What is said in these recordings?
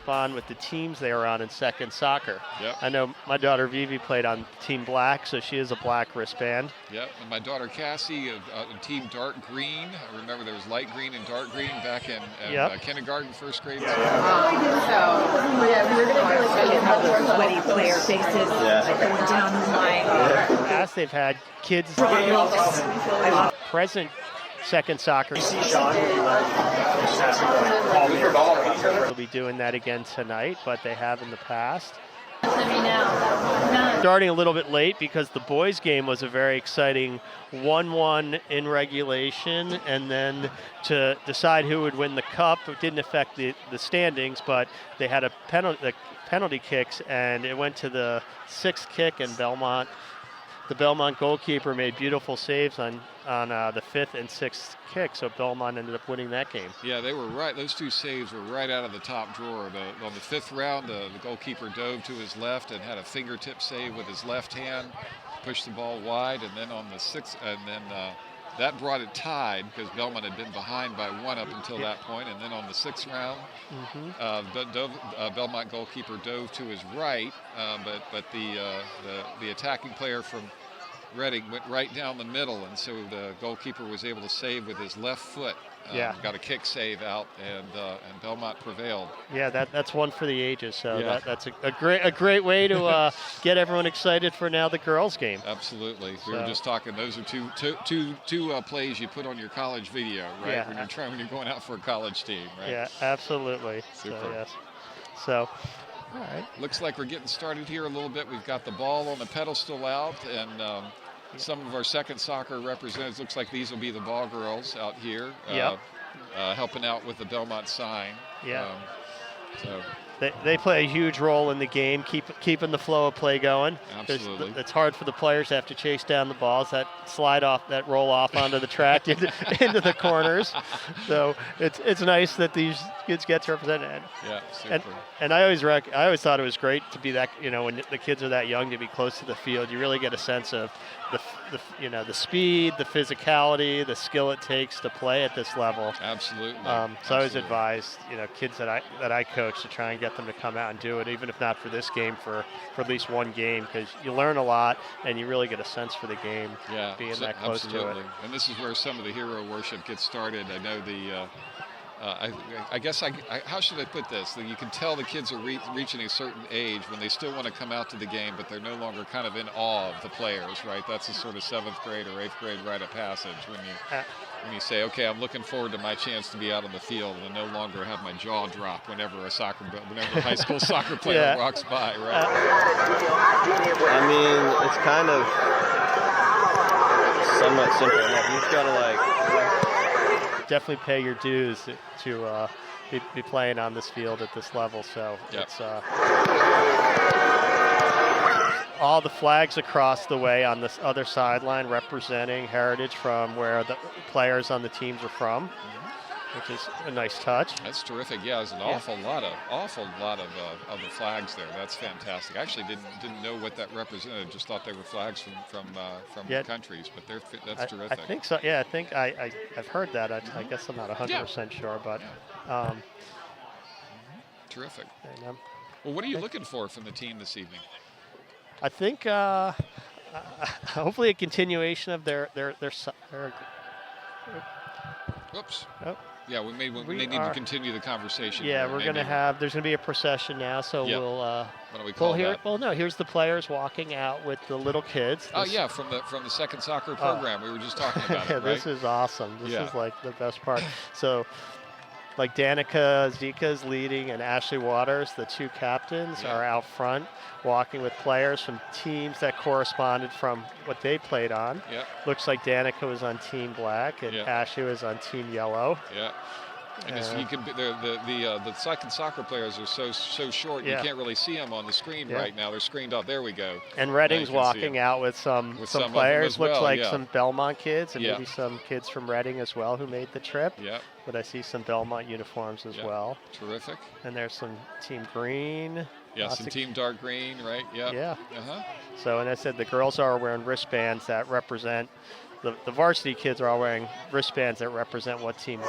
correspond with the teams they were on in second soccer. Yep. I know my daughter Vivi played on Team Black, so she is a black wristband. Yep, and my daughter Cassie Team Dark Green. I remember there was light green and dark green back in kindergarten, first grade. So, yeah, we're going to really show you how the sweaty player faces going down the line. As they've had kids present second soccer. They'll be doing that again tonight, but they have in the past. Starting a little bit late because the boys' game was a very exciting 1-1 in regulation, and then to decide who would win the cup, it didn't affect the standings, but they had a penalty kicks, and it went to the sixth kick, and Belmont. The Belmont goalkeeper made beautiful saves on the fifth and sixth kick, so Belmont ended up winning that game. Yeah, they were right. Those two saves were right out of the top drawer. On the fifth round, the goalkeeper dove to his left and had a fingertip save with his left hand, pushed the ball wide, and then on the sixth, that brought it tied because Belmont had been behind by one up until that point. And then on the sixth round, Belmont goalkeeper dove to his right, but the attacking player from Reading went right down the middle, and so the goalkeeper was able to save with his left foot. Got a kick save out, and Belmont prevailed. Yeah, that's one for the ages. So that's a great way to get everyone excited for now the girls' game. Absolutely. We were just talking. Those are two plays you put on your college video, right? Yeah. When you're going out for a college team, right? Yeah, absolutely. Super. So, yes. So. All right. Looks like we're getting started here a little bit. We've got the ball on the pedestal out, and some of our second soccer representatives, looks like these will be the ball girls out here, helping out with the Belmont sign. Yeah. So they play a huge role in the game, keeping the flow of play going. Absolutely. It's hard for the players to have to chase down the balls that roll off onto the track into the corners. So it's nice that these kids get represented. Yeah, super. And I always thought it was great to be that, when the kids are that young, to be close to the field. You really get a sense of the speed, the physicality, the skill it takes to play at this level. Absolutely. So I always advise kids that I coach to try and get them to come out and do it, even if not for this game, for at least one game, because you learn a lot and you really get a sense for the game. Yeah, being that close to it. And this is where some of the hero worship gets started. I know I guess how should I put this? You can tell the kids are reaching a certain age when they still want to come out to the game, but they're no longer kind of in awe of the players, right? That's a sort of 7th grade or 8th grade rite of passage when you say, okay, I'm looking forward to my chance to be out on the field and no longer have my jaw drop whenever a high school soccer player walks by, right? I mean, it's kind of somewhat simple enough. You've got to definitely pay your dues to be playing on this field at this level. So it's all the flags across the way on this other sideline representing heritage from where the players on the teams are from, which is a nice touch. That's terrific. Yeah, there's an awful lot of the flags there. That's fantastic. I actually didn't know what that represented. Just thought they were flags from countries, but that's terrific. I think so. Yeah, I think I've heard that. I guess I'm not 100% sure, but terrific. Well, what are you looking for from the team this evening? I think hopefully a continuation of their Whoops. Oh. Yeah, we may need to continue the conversation. Yeah, there's going to be a procession now, so we'll. What do we call that? Well, no, here's the players walking out with the little kids. From the second soccer program we were just talking about. It, right? This is awesome. This is like the best part. So, like Danica Zika's leading and Ashley Waters, the two captains, are out front walking with players from teams that corresponded from what they played on. Yeah. Looks like Danica was on Team Black and Ashley was on Team Yellow. Yeah. And you can the second soccer players are so short you can't really see them on the screen right now. They're screened out. There we go. And Reading's walking out with some players. Looks like some Belmont kids and maybe some kids from Reading as well who made the trip. Yeah. But I see some Belmont uniforms as well. Terrific. And there's some Team Green. Yeah, some Team Dark Green, right? Yeah. Yeah. So, and I said the girls are wearing wristbands that represent. The varsity kids are all wearing wristbands that represent what team.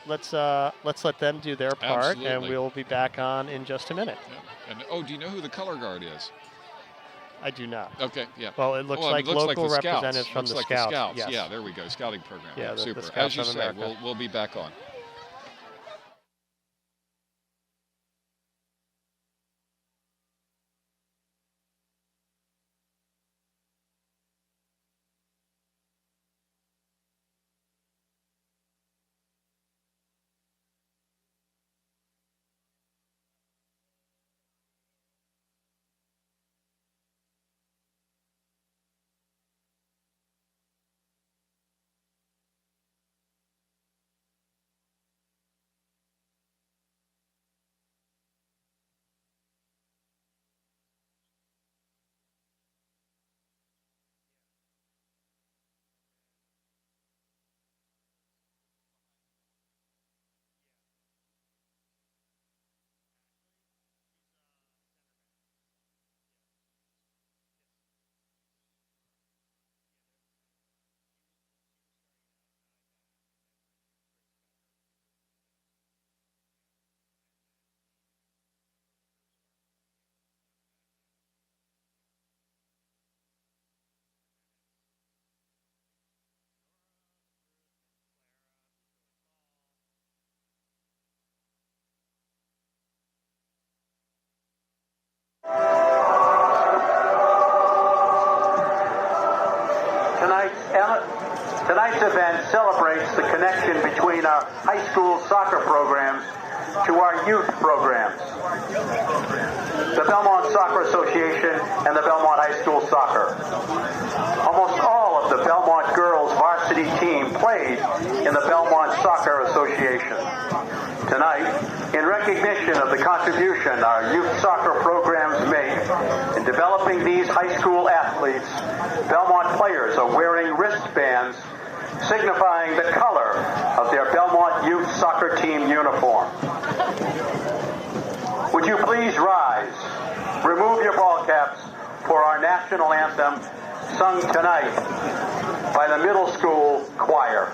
let's let them do their part, Absolutely. and we'll be back on in just a minute. Yeah. And oh, do you know who the color guard is? I do not. Okay, yeah. Well, it looks like local representatives from the Scouts. Yes. Yeah, there we go. Scouting program. Yeah, the super. Scouts As you of said, America. we'll be back on. Tonight's event celebrates the connection between our high school soccer programs to our youth programs. The Belmont Soccer Association and the Belmont High School Soccer. Almost all of the Belmont girls varsity team played in the Belmont Soccer Association. Tonight, in recognition of the contribution our youth soccer programs make in developing these high school athletes, Belmont players are wearing wristbands signifying the color of their Belmont youth soccer team uniform. Would you please rise, remove your ball caps for our national anthem sung tonight by the middle school choir.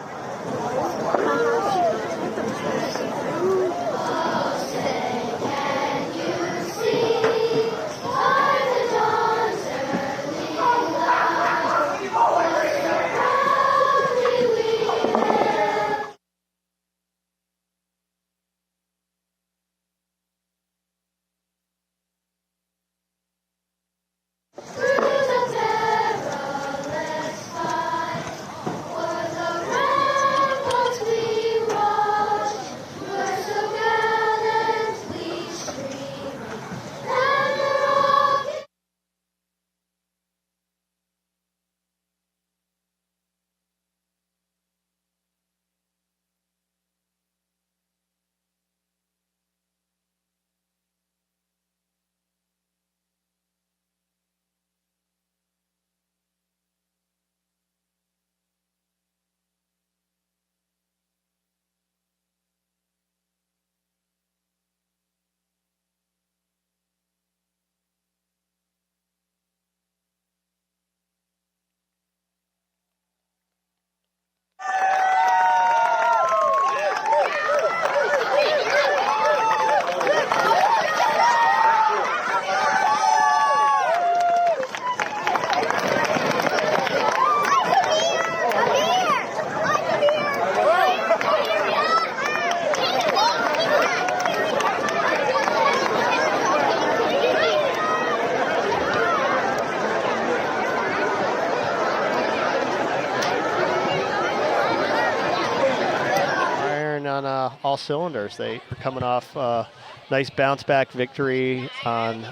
All cylinders. They are coming off a nice bounce back victory on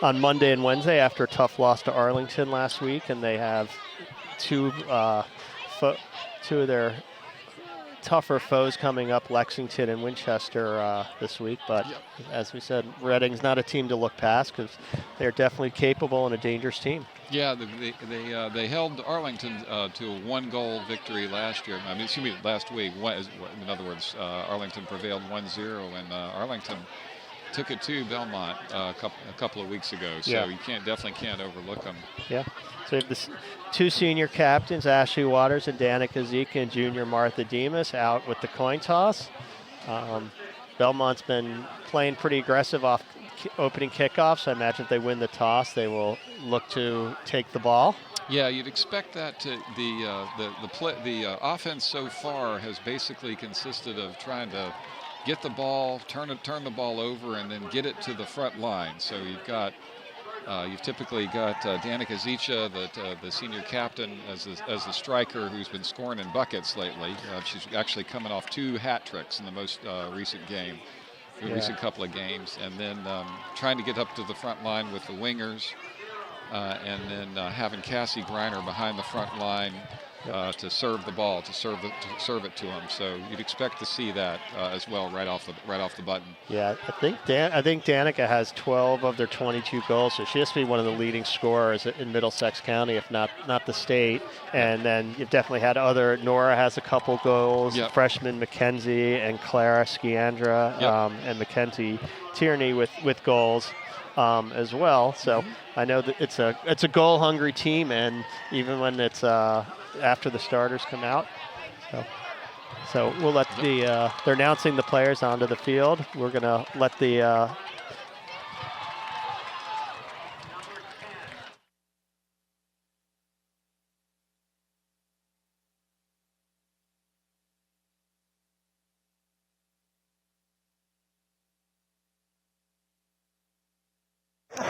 Monday and Wednesday after a tough loss to Arlington last week, and they have two of their tougher foes coming up, Lexington and Winchester this week. But as we said, Reading's not a team to look past because they're definitely capable and a dangerous team. Yeah, they held Arlington to a one-goal victory last year. I mean, excuse me, last week. In other words, Arlington prevailed 1-0, and Arlington took it to Belmont a couple of weeks ago, so you definitely can't overlook them. Yeah. So we have the two senior captains, Ashley Waters and Danica Zika, and junior Martha Demas out with the coin toss. Belmont's been playing pretty aggressive off opening kickoffs. I imagine if they win the toss, they will look to take the ball. Yeah, you'd expect that. The offense so far has basically consisted of trying to get the ball, turn the ball over, and then get it to the front line. So you've typically got Danica Zika, the senior captain, as the striker who's been scoring in buckets lately. She's actually coming off 2 hat tricks in the most recent couple of games, and then trying to get up to the front line with the wingers, and then having Cassie Greiner behind the front line to serve the ball, to serve it to him. So you'd expect to see that as well right off the button. Yeah, I think Danica has 12 of their 22 goals, so she has to be one of the leading scorers in Middlesex County, if not the state. And then you've definitely had Nora has a couple goals. Yep. Freshman Mackenzie and Clara Sciandra, and Mackenzie Tierney with goals. As well. So I know that it's a goal-hungry team, and even when it's after the starters come out. So we'll let they're announcing the players onto the field. We're going to let the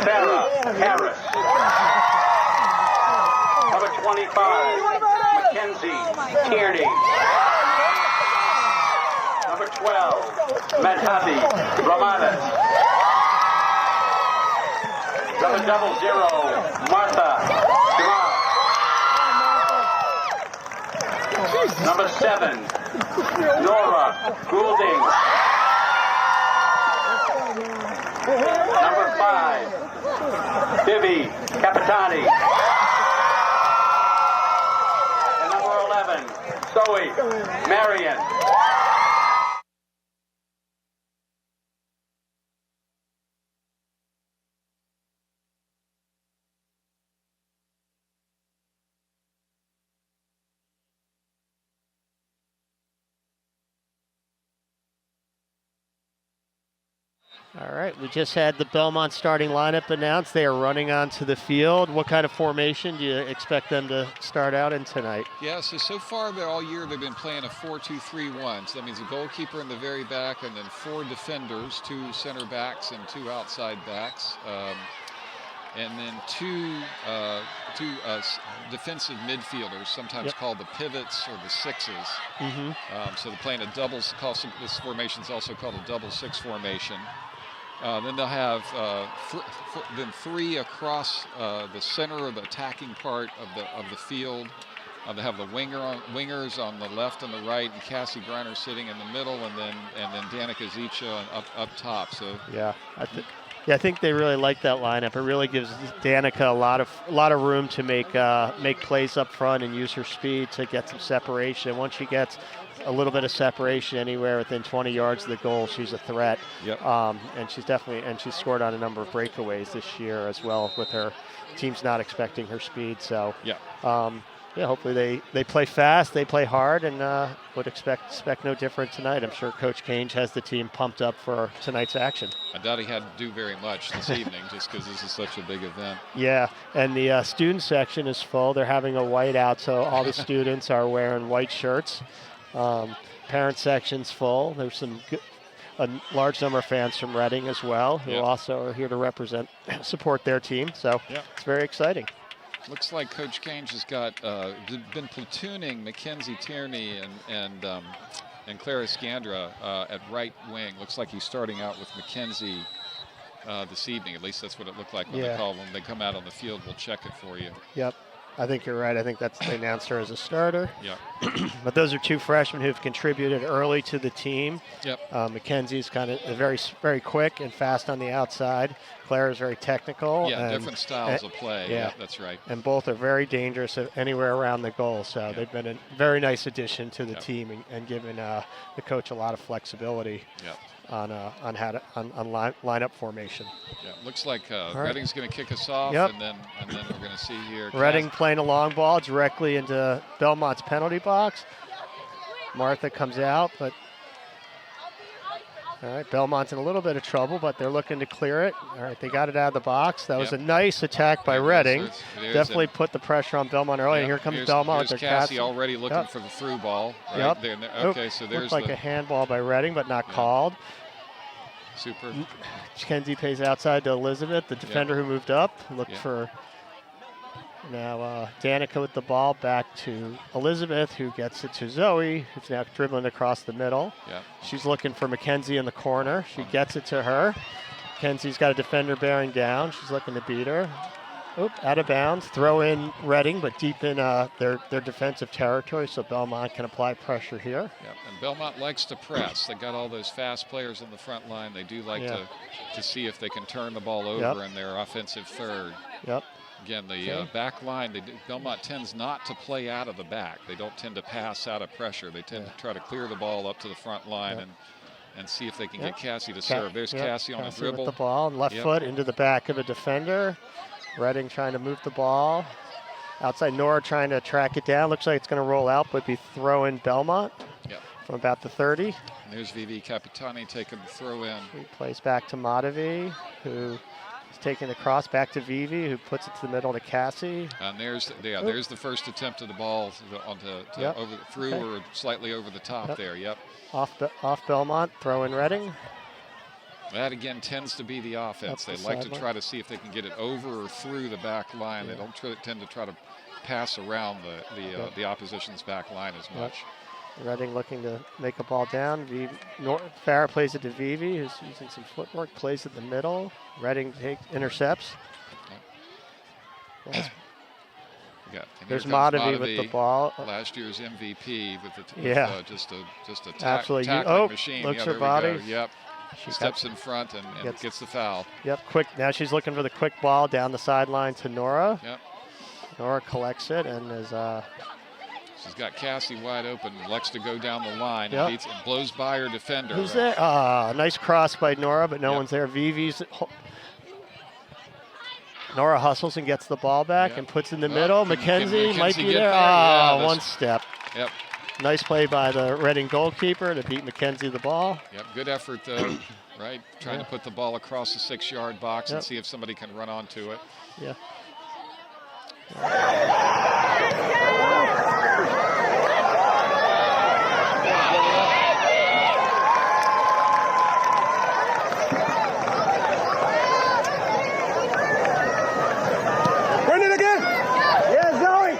Sarah Harris. Number 25, Mackenzie Tierney. Number 12, Madhavi Ramadan. Number 00, Martha Dumas. Number 7, Nora Goulding. Number 5, Vivi Capitani. And number 11, Zoe Marion. All right, we just had the Belmont starting lineup announced. They are running onto the field. What kind of formation do you expect them to start out in tonight? Yeah, so far all year they've been playing a 4-2-3-1. So that means a goalkeeper in the very back, and then 4 defenders, 2 center backs and 2 outside backs, and then two defensive midfielders, sometimes called the pivots or the sixes. So they're playing a doubles. This formation is also called a double 6 formation. Then they'll have then 3 across the center of the attacking part of the field. They have the wingers on the left and the right, and Cassie Greiner sitting in the middle, and then Danica Zika up top. So I think they really like that lineup. It really gives Danica a lot of room to make plays up front and use her speed to get some separation. Once she gets a little bit of separation anywhere within 20 yards of the goal, she's a threat. Yep. And she's scored on a number of breakaways this year as well, with her team's not expecting her speed. So hopefully they play fast, they play hard, and would expect no different tonight. I'm sure Coach Cange has the team pumped up for tonight's action. I doubt he had to do very much this evening, just because this is such a big event. Yeah, and the student section is full. They're having a white out, so all the students are wearing white shirts. Parent section's full. There's a large number of fans from Reading as well, who also are here to support their team. So it's very exciting. Looks like Coach Cange has been platooning Mackenzie Tierney and Clara Sciandra at right wing. Looks like he's starting out with Mackenzie this evening. At least that's what it looked like when they come out on the field. We'll check it for you. Yep. I think you're right. I think they announced her as a starter. Yeah. But those are 2 freshmen who've contributed early to the team. Yep. Mackenzie's kind of very, very quick and fast on the outside. Clara's very technical. Yeah, different styles of play. Yeah, that's right. And both are very dangerous anywhere around the goal. So they've been a very nice addition to the team and given the coach a lot of flexibility. Yeah. on lineup formation. Yeah, looks like right. Reading's going to kick us off, Yep. and then we're going to see here. Reading playing a long ball directly into Belmont's penalty box. Martha comes out, but all right, Belmont's in a little bit of trouble, but they're looking to clear it. All right, they got it out of the box. That was a nice attack by Reading. Definitely put the pressure on Belmont early. And here comes Belmont with their Cassie already looking for the through ball. Right there. Okay, so there's looked like a handball by Reading, but not called. Super. Kenzie pays outside to Elizabeth, the defender who moved up. Looked for now Danica with the ball back to Elizabeth, who gets it to Zoe, who's now dribbling across the middle. Yeah. She's looking for Mackenzie in the corner. She gets it to her. Mackenzie's got a defender bearing down. She's looking to beat her. Oop, out of bounds. Throw in Reading, but deep in their defensive territory, so Belmont can apply pressure here. Yeah, and Belmont likes to press. They got all those fast players on the front line. They do like to see if they can turn the ball over in their offensive third. Yep. Again, the back line, Belmont tends not to play out of the back. They don't tend to pass out of pressure. They tend to try to clear the ball up to the front line and see if they can get Cassie to serve. There's Cassie on a dribble. With the ball, left foot into the back of a defender. Reading trying to move the ball. Outside Nora trying to track it down. Looks like it's going to roll out, but be throwing Belmont from about the 30. And there's Vivi Capitani taking the throw in. He plays back to Madavi, who is taking the cross back to Vivi, who puts it to the middle to Cassie. And there's the first attempt of the ball through or slightly over the top there. Yep. Off Belmont, throw in Reading. That again tends to be the offense. They like to try to see if they can get it over or through the back line. They don't tend to try to pass around the opposition's back line as much. Reading looking to make a ball down. Farah plays it to Vivi, who's using some footwork, plays it in the middle. Reading intercepts. There's Madavi with the ball. Last year's MVP with just a tackling machine. Looks her body. Yep. She steps in front and gets the foul. Yep, quick. Now she's looking for the quick ball down the sideline to Nora. Yep. Nora collects it and is. She's got Cassie wide open. Likes to go down the line and blows by her defender. Who's there? Nice cross by Nora, but no one's there. Vivi's. Nora hustles and gets the ball back and puts in the middle. Mackenzie might be there. One step. Yep. Nice play by the Reading goalkeeper to beat Mackenzie the ball. Yep, good effort though, right? Trying to put the ball across the 6-yard box and see if somebody can run onto it. Yeah. Run it again! Yeah, Zoe!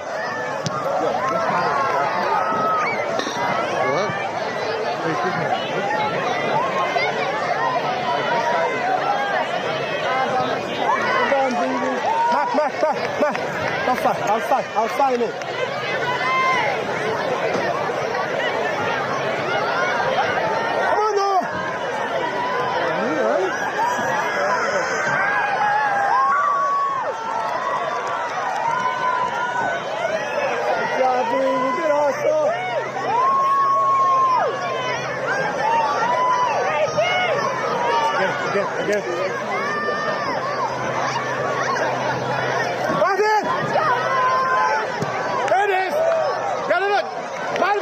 Outside it. Come on, Noah! Good job, baby. Good hustle. Again.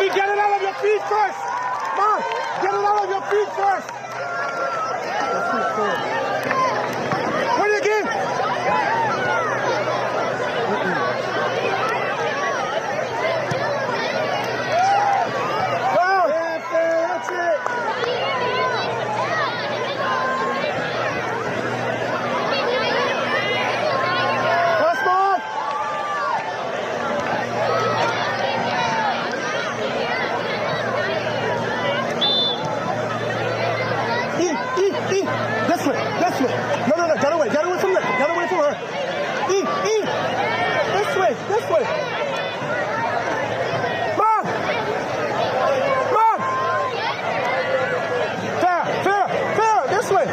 Get it out of your feet first! Come on! Get it out of your feet first! Put it again! Go! That's it! Pass ball! This way. No. Get away from her. Get away from her. This way. Come on. Fair. This way.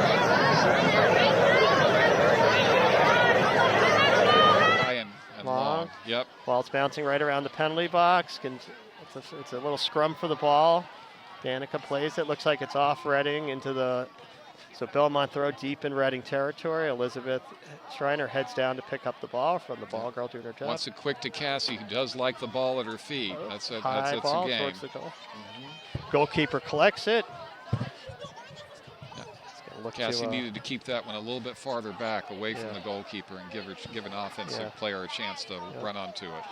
And long. Yep. Ball's bouncing right around the penalty box. It's a little scrum for the ball. Danica plays it. Looks like it's off Reading into the. So Belmont throw deep in Reading territory. Elizabeth Schreiner heads down to pick up the ball from the ball girl doing her job. Wants it quick to Cassie, who does like the ball at her feet. Oh, That's a ball game. towards the goal. Goalkeeper collects it. Cassie needed to keep that one a little bit farther back, away from the goalkeeper, and give an offensive player a chance to run onto it.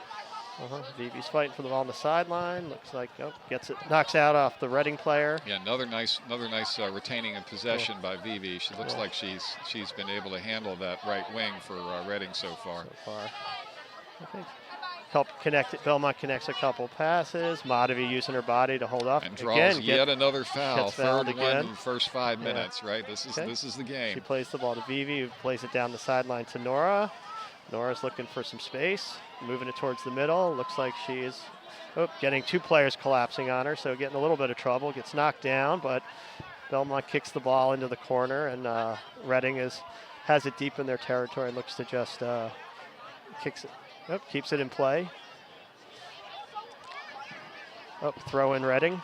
Vivi's fighting for the ball on the sideline. Looks like gets it, knocks out off the Reading player. Yeah, another nice retaining of possession by Vivi. She looks like she's been able to handle that right wing for Reading so far. I think Belmont connects a couple passes. Madavi using her body to hold off. And draws yet another foul. Third one in the first 5 minutes, right? This is the game. She plays the ball to Vivi, who plays it down the sideline to Nora. Nora's looking for some space, moving it towards the middle. Looks like she is getting 2 players collapsing on her, so getting a little bit of trouble. Gets knocked down, but Belmont kicks the ball into the corner, and Reading has it deep in their territory and looks to just kicks it. Keeps it in play. Throw in Reading.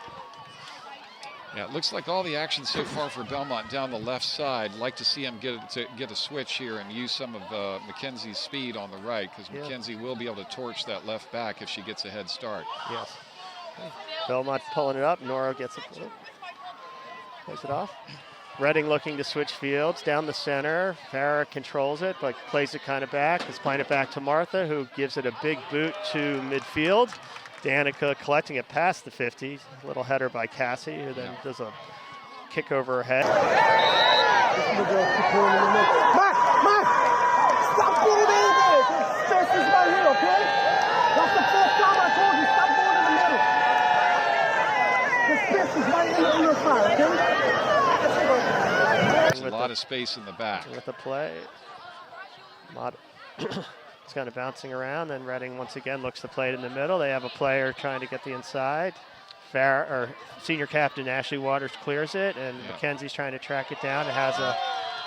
Yeah, it looks like all the action so far for Belmont down the left side. Like to see him get a switch here and use some of Mackenzie's speed on the right, because Mackenzie will be able to torch that left back if she gets a head start. Yes. Belmont pulling it up. Nora gets it. Plays it off. Reading looking to switch fields down the center. Farah controls it, but plays it kind of back. Is playing it back to Martha, who gives it a big boot to midfield. Danica collecting it past the 50. Little header by Cassie, who then does a kick over her head. Mark! Stop going in there! Space is right here, okay? That's the first time I told you, stop going in the middle. The space is right in your side, okay? There's a lot of space in the back. With the play. It's kind of bouncing around, then Reading once again looks to play it in the middle. They have a player trying to get the inside. Senior captain Ashley Waters clears it, and Mackenzie's trying to track it down. It has a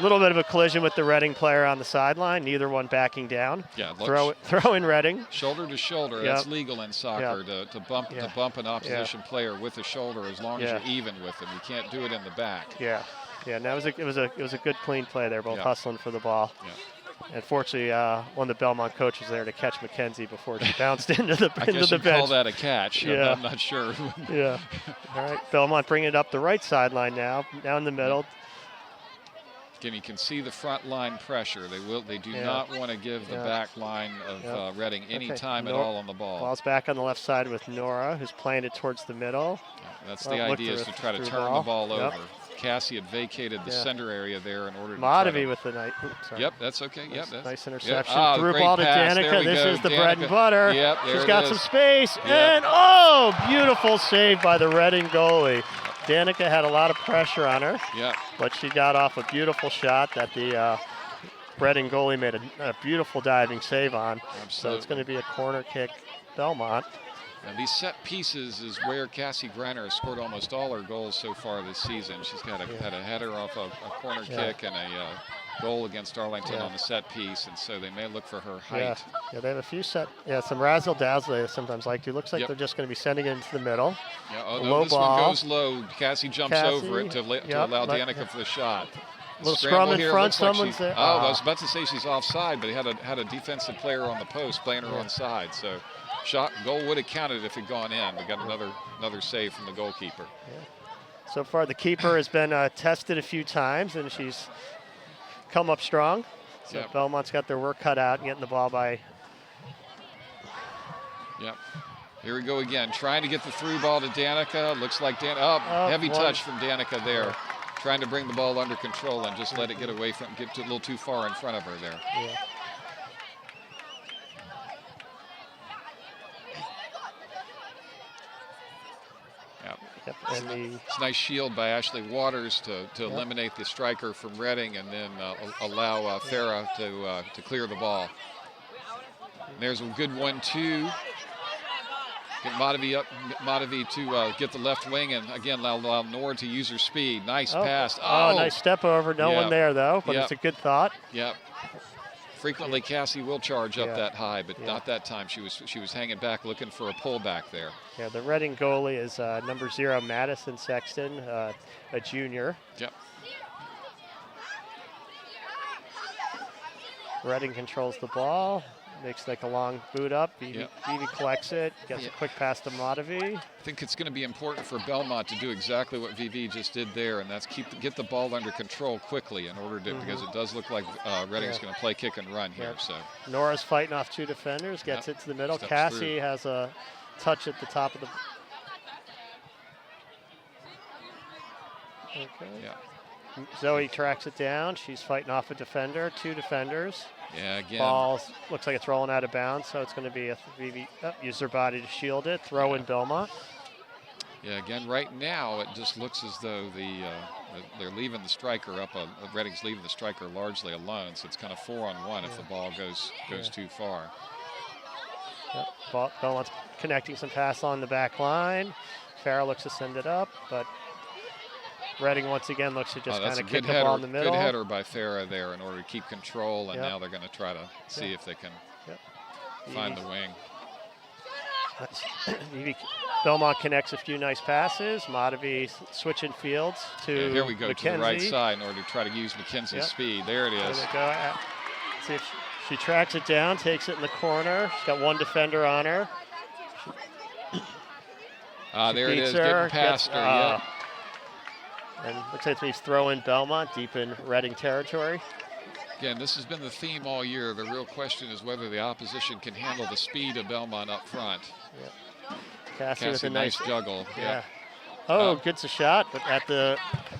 little bit of a collision with the Reading player on the sideline, neither one backing down. Yeah, throw in Reading. Shoulder to shoulder, that's legal in soccer to bump an opposition player with the shoulder as long as you're even with them. You can't do it in the back. Yeah, and that it was a good clean play there, both hustling for the ball. Yeah. And fortunately, one of the Belmont coaches there to catch Mackenzie before she bounced into the I guess bench. Call that a catch. I'm not sure. Yeah. All right, Belmont bringing it up the right sideline now, down the middle. Again, you can see the front line pressure. They do not want to give the back line of Reading any time at all on the ball. Ball's back on the left side with Nora, who's playing it towards the middle. That's the idea, is to try to turn the ball over. Cassie had vacated the center area there in order to Madavi with the night. Yep, that's okay. Nice interception. Yep. Through ball to Danica. This is the bread and butter. Yep, she's got some space. Yep. And beautiful save by the Reading goalie. Danica had a lot of pressure on her. Yep. But she got off a beautiful shot that the Reading goalie made a beautiful diving save on. Absolutely. So it's going to be a corner kick, Belmont. Now, these set pieces is where Cassie Greiner has scored almost all her goals so far this season. She's had a header off a corner kick and a goal against Arlington on the set piece, and so they may look for her height. Yeah, they have a few some razzle dazzle they sometimes like to. Looks like they're just going to be sending it into the middle. Yeah, low this ball. one goes low. Cassie jumps over it to allow Danica for the shot. Little scrum in front, someone's there. I was about to say she's offside, but he had a defensive player on the post playing her onside, so. Goal would have counted if it had gone in. We got another save from the goalkeeper. Yeah. So far, the keeper has been tested a few times, and she's come up strong. So Belmont's got their work cut out and getting the ball by. Yep. Here we go again, trying to get the through ball to Danica. Looks like heavy touch from Danica there, trying to bring the ball under control and just let it get a little too far in front of her there. Yeah. Yep, it's a nice shield by Ashley Waters to eliminate the striker from Reading, and then allow Farah to clear the ball. And there's a good 1-2. Get Madavi to get the left wing, and again allow Nord to use her speed. Nice pass. Nice step over. No one there though, but it's a good thought. Yep. Frequently, Cassie will charge up Yeah. that high, but Yeah. not that time. She was hanging back, looking for a pullback there. Yeah, the Reading goalie is number 0, Madison Sexton, a junior. Yep. Reading controls the ball, makes like a long boot up. Vivi collects it, gets a quick pass to Matavi. I think it's going to be important for Belmont to do exactly what VV just did there, and that's get the ball under control quickly in order to, because it does look like Reading's going to play kick and run here. So Nora's fighting off 2 defenders, gets it to the middle. Steps Cassie through. has a touch at the top of the. Okay. Yeah. Zoe tracks it down. She's fighting off a defender, 2 defenders. Yeah, again. Ball looks like it's rolling out of bounds, so it's going to be a VV. Use her body to shield it. Throw in Belmont. Yeah, again, right now it just looks as though they're leaving the striker up. Reading's leaving the striker largely alone, so it's kind of 4-on-1 if the ball goes too far. Yep. Belmont's connecting some pass on the back line. Farrell looks to send it up, but Reading once again looks to just kind of kick the ball in the middle. Good header by Farah there in order to keep control, and now they're going to try to see if they can find the wing. Belmont connects a few nice passes. Matavi switching fields to here we go McKenzie. to the right side in order to try to use McKenzie's speed. There it is. There we go. See if she tracks it down, takes it in the corner. She's got 1 defender on her. There it is, her, getting past her. Yeah. And looks like he's throwing Belmont deep in Reading territory. Again, this has been the theme all year. The real question is whether the opposition can handle the speed of Belmont up front. Yep. Cassie with a nice juggle. Yeah. Oh, gets a shot, but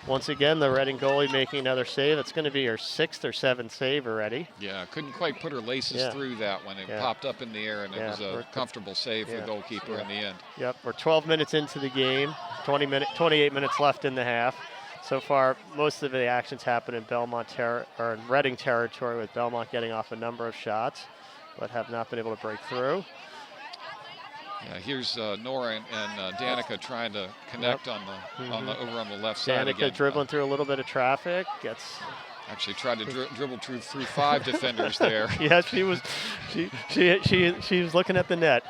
once again, the Reading goalie making another save. It's going to be her 6th or 7th save already. Yeah, couldn't quite put her laces through that one. It popped up in the air, and it was a comfortable save for the goalkeeper in the end. Yep, we're 12 minutes into the game, 28 minutes left in the half. So far, most of the actions happen in in Reading territory, with Belmont getting off a number of shots, but have not been able to break through. Yeah, here's Nora and Danica trying to connect over on the left side again. Danica dribbling through a little bit of traffic, actually tried to dribble through 5 defenders there. Yes, she was. She was looking at the net.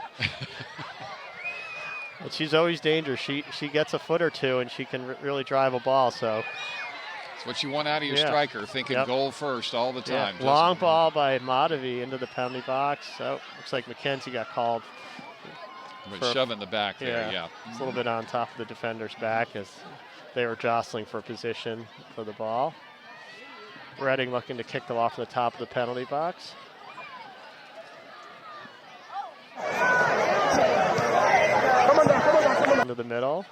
But she's always dangerous. She gets a foot or two, and she can really drive a ball. So it's what you want out of your striker, thinking goal first all the time. Long ball by Matavi into the penalty box. So looks like McKenzie got called. Shoving the back there, It's a little bit on top of the defender's back as they were jostling for position for the ball. Reading looking to kick them off the top of the penalty box. Into the middle.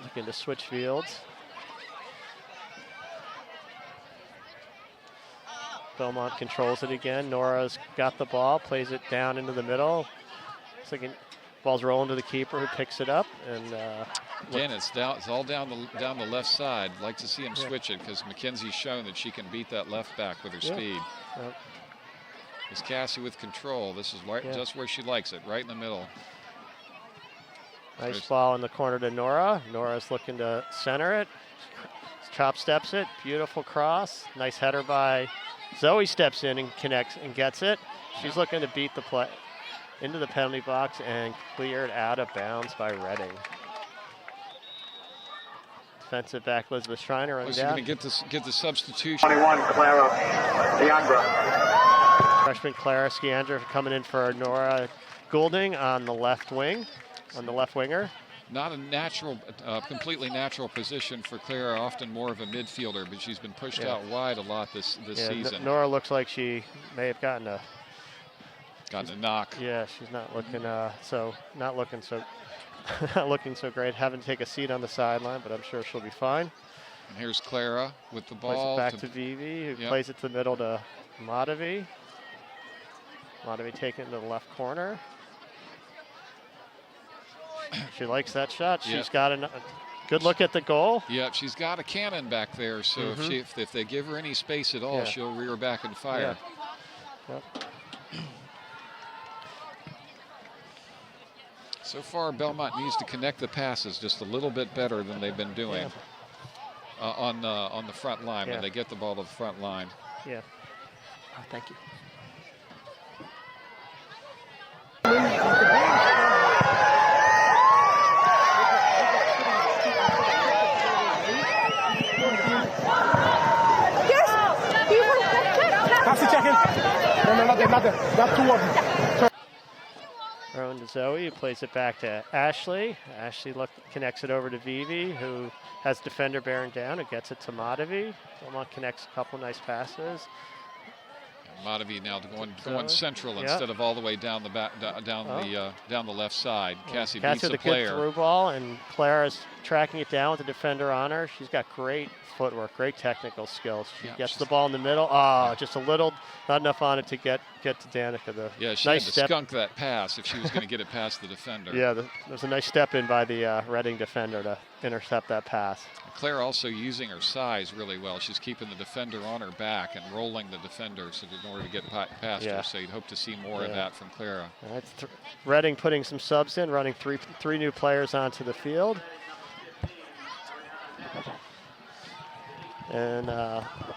Looking to switch fields. Belmont controls it again. Nora's got the ball, plays it down into the middle. Looks like ball's rolling to the keeper, who picks it up. And again, it's all down the left side. Like to see him switch it, because McKenzie's shown that she can beat that left back with her speed. Yep. It's Cassie with control. This is just where she likes it, right in the middle. Nice ball in the corner to Nora. Nora's looking to center it. Chop steps it. Beautiful cross. Nice header by Zoe. Steps in and connects and gets it. She's looking to beat the play into the penalty box and cleared out of bounds by Reading. Defensive back Elizabeth Schreiner running down. Going to get the substitution. 21, Clara Diandra. Freshman Clara Sciandra coming in for Nora Goulding on the left wing, on the left winger. Not a natural, completely natural position for Clara, often more of a midfielder, but she's been pushed out wide a lot this season. Nora looks like she may have gotten a knock. Yeah, she's not looking not looking so great. Having to take a seat on the sideline, but I'm sure she'll be fine. And here's Clara with the ball. Plays it back to Vivi, who plays it to the middle to Matavi. Matavi taking it to the left corner. She likes that shot. She's got a good look at the goal. Yep, she's got a cannon back there, so if they give her any space at all, she'll rear back and fire. Yep. So far, Belmont needs to connect the passes just a little bit better than they've been doing on the front line when they get the ball to the front line. Yeah. Oh, thank you. Cassie checking. No, not there. Got two of them. Throw to Zoe, who plays it back to Ashley. Ashley connects it over to Vivi, who has defender bearing down, who gets it to Madavi. Belmont connects a couple nice passes. Madavi now going central instead of all the way down the back, down the left side. Cassie beats the player. Good through ball, and Clara's tracking it down with the defender on her. She's got great footwork, great technical skills. She gets the ball in the middle. Oh, just a little, not enough on it to get to Danica. Yeah, she nice had to step. skunk that pass if she was going to get it past the defender. Yeah, there's a nice step in by the Reading defender to intercept that pass. Claire also using her size really well. She's keeping the defender on her back and rolling the defender in order to get past her. So you'd hope to see more of that from Clara. That's Reading putting some subs in, running three new players onto the field. And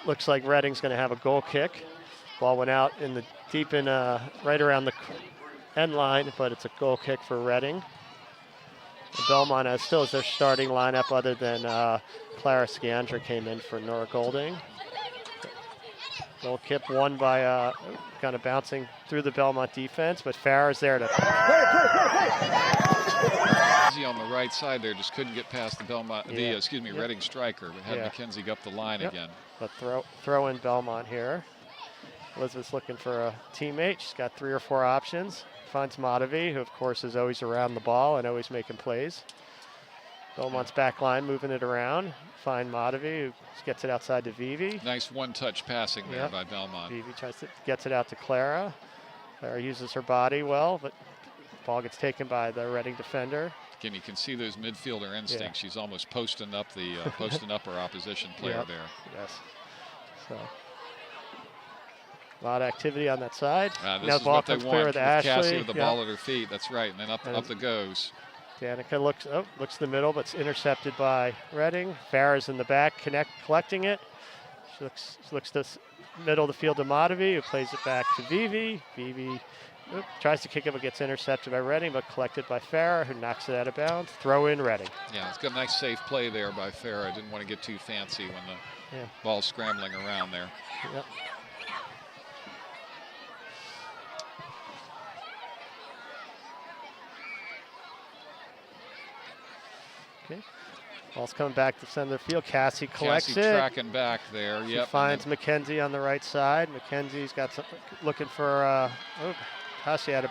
looks like Reading's going to have a goal kick. Ball went out in the deep in right around the end line, but it's a goal kick for Reading. Belmont still is their starting lineup, other than Clara Sciandra came in for Nora Golding. Goal kick won by kind of bouncing through the Belmont defense, but Farrah's there to. On the right side there, just couldn't get past the Belmont, Reading striker, but had Mackenzie up the line again. But throw in Belmont here. Elizabeth's looking for a teammate. She's got 3 or 4 options. Finds Madavi, who of course is always around the ball and always making plays. Belmont's back line moving it around. Find Madavi, who gets it outside to Vivi. Nice one-touch passing there by Belmont. Vivi gets it out to Clara. Clara uses her body well, but the ball gets taken by the Reading defender. Again, you can see those midfielder instincts. She's almost posting up her opposition player there. Yes. So a lot of activity on that side. This now is the ball what they comes want clear with Ashley. Cassie with the ball at her feet. That's right, and then up the goes. Danica looks to the middle, but it's intercepted by Reading. Farrah's in the back, collecting it. She looks to middle of the field to Madavi, who plays it back to Vivi. Vivi tries to kick it, but gets intercepted by Reading, but collected by Farrah, who knocks it out of bounds. Throw in Reading. Yeah, it's got a nice safe play there by Farrah. Didn't want to get too fancy when the ball's scrambling around there. Yep. Okay. Ball's coming back to center of the field. Cassie collects it. Tracking back there. She finds Mackenzie on the right side. Mackenzie's got some, looking for. Cassie had a.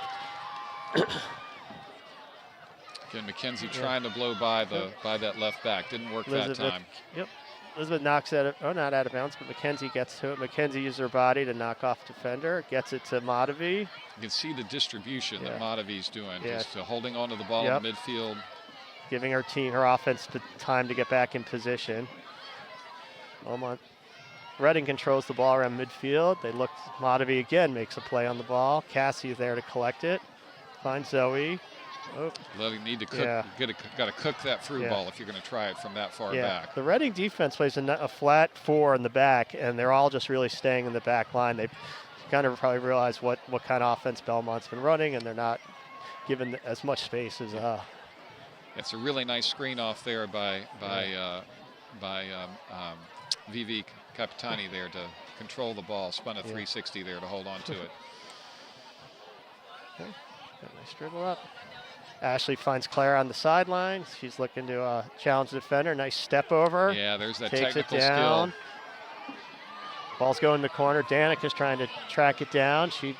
Again, Mackenzie trying to blow by that left back. Didn't work that time. Yep. Elizabeth knocks it, not out of bounds, but Mackenzie gets to it. Mackenzie uses her body to knock off defender. Gets it to Madavi. You can see the distribution that Madavi's doing. Just holding onto the ball in the midfield. Giving her team, her offense, time to get back in position. Reading controls the ball around midfield. They look, Madavi again makes a play on the ball. Cassie is there to collect it. Finds Zoe. Need to cook. Got to cook that through ball if you're going to try it from that far back. The Reading defense plays a flat 4 in the back, and they're all just really staying in the back line. They kind of probably realize what kind of offense Belmont's been running, and they're not given as much space as. It's a really nice screen off there by Vivi Capitani there to control the ball. Spun a 360 there to hold on to it. Okay. Nice dribble up. Ashley finds Clara on the sideline. She's looking to challenge the defender. Nice step over. Yeah, there's that Takes technical it down. skill. Ball's going in the corner. Danica's trying to track it down. She.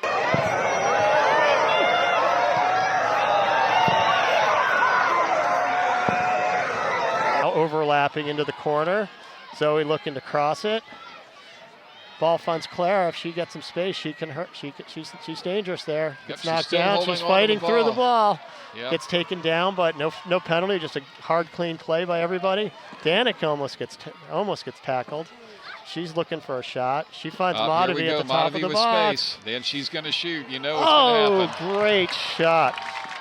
Overlapping into the corner. Zoe looking to cross it. Ball finds Clara. If she gets some space, she can hurt. She's dangerous there. Gets knocked down. She's fighting through the ball. Gets taken down, but no penalty. Just a hard, clean play by everybody. Danica almost gets tackled. She's looking for a shot. She finds Madavi at the top of the box. Space. Then she's going to shoot. You know what's going to happen. Great shot.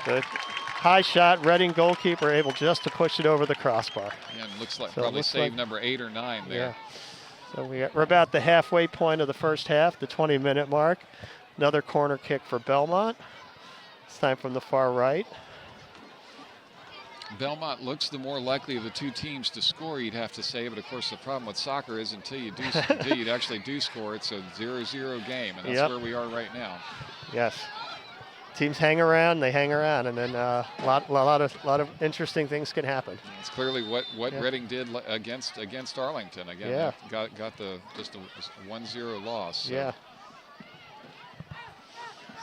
Good. High shot. Reading goalkeeper able just to push it over the crossbar. Yeah, it looks like probably save number 8 or 9 there. So we're about the halfway point of the first half, the 20-minute mark. Another corner kick for Belmont. This time from the far right. Belmont looks the more likely of the two teams to score, you'd have to say. But of course, the problem with soccer is until you actually do score, it's a 0-0 game, and that's where we are right now. Yes. Teams hang around, they hang around, and then a lot of interesting things can happen. It's clearly what Reading did against Arlington. Again, got just a 1-0 loss. So. Yeah.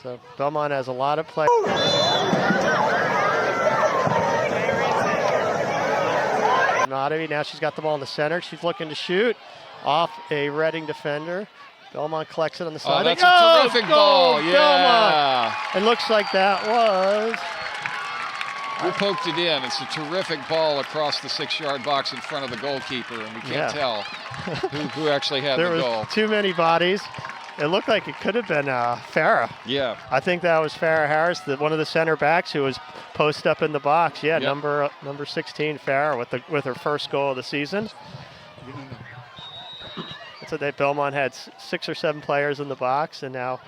So Belmont has a lot of play. Nadavi, now she's got the ball in the center. She's looking to shoot off a Reading defender. Belmont collects it on the side. Oh, that's a terrific ball. Yeah. Belmont. It looks like that was. Who poked it in? It's a terrific ball across the 6-yard box in front of the goalkeeper, and we can't tell who actually had the goal. There was too many bodies. It looked like it could have been Farah. Yeah. I think that was Farah Harris, one of the center backs who was posted up in the box. Yeah, number 16, Farah, with her first goal of the season. So that Belmont had 6 or 7 players in the box, and now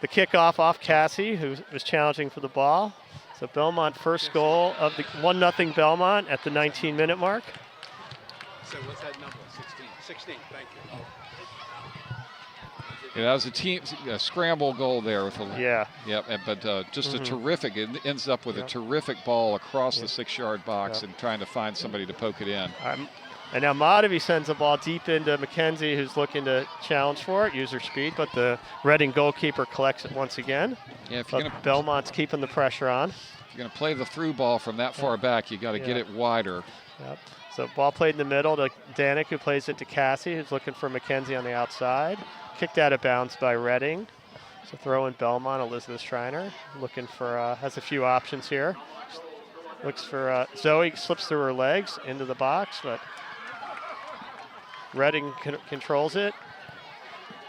the kickoff off Cassie, who was challenging for the ball. So Belmont first goal of the 1-0 Belmont at the 19-minute mark. So what's that number? 16. 16. Thank you. Yeah, that was a scramble goal there with Yeah. But just a terrific. It ends up with a terrific ball across the 6-yard box and trying to find somebody to poke it in. And now Madavi sends the ball deep into McKenzie, who's looking to challenge for it, use her speed, but the Reading goalkeeper collects it once again. Yeah, if you're Belmont's keeping the pressure on. If you're going to play the through ball from that far back, you got to get it wider. Yep. So ball played in the middle to Daniya, who plays it to Cassie, who's looking for McKenzie on the outside. Kicked out of bounds by Reading. So throw in Belmont, Elizabeth Schreiner, looking for, has a few options here. Looks for, Zoe slips through her legs into the box, but Reading controls it.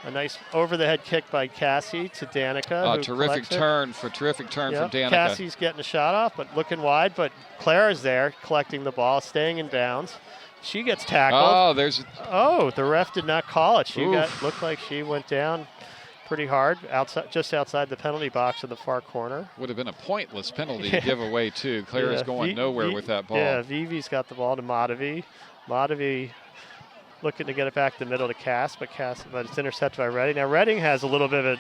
A nice over-the-head kick by Cassie to Danica. Terrific turn from Danica. Cassie's getting a shot off, but looking wide. But Clara's there collecting the ball, staying in bounds. She gets tackled. The ref did not call it. Looked like she went down pretty hard, just outside the penalty box in the far corner. Would have been a pointless penalty to give away too. Clara's going nowhere with that ball. Yeah, Vivi's got the ball to Madavi. Madavi looking to get it back to the middle to Cass, but it's intercepted by Reading. Now Reading has a little bit of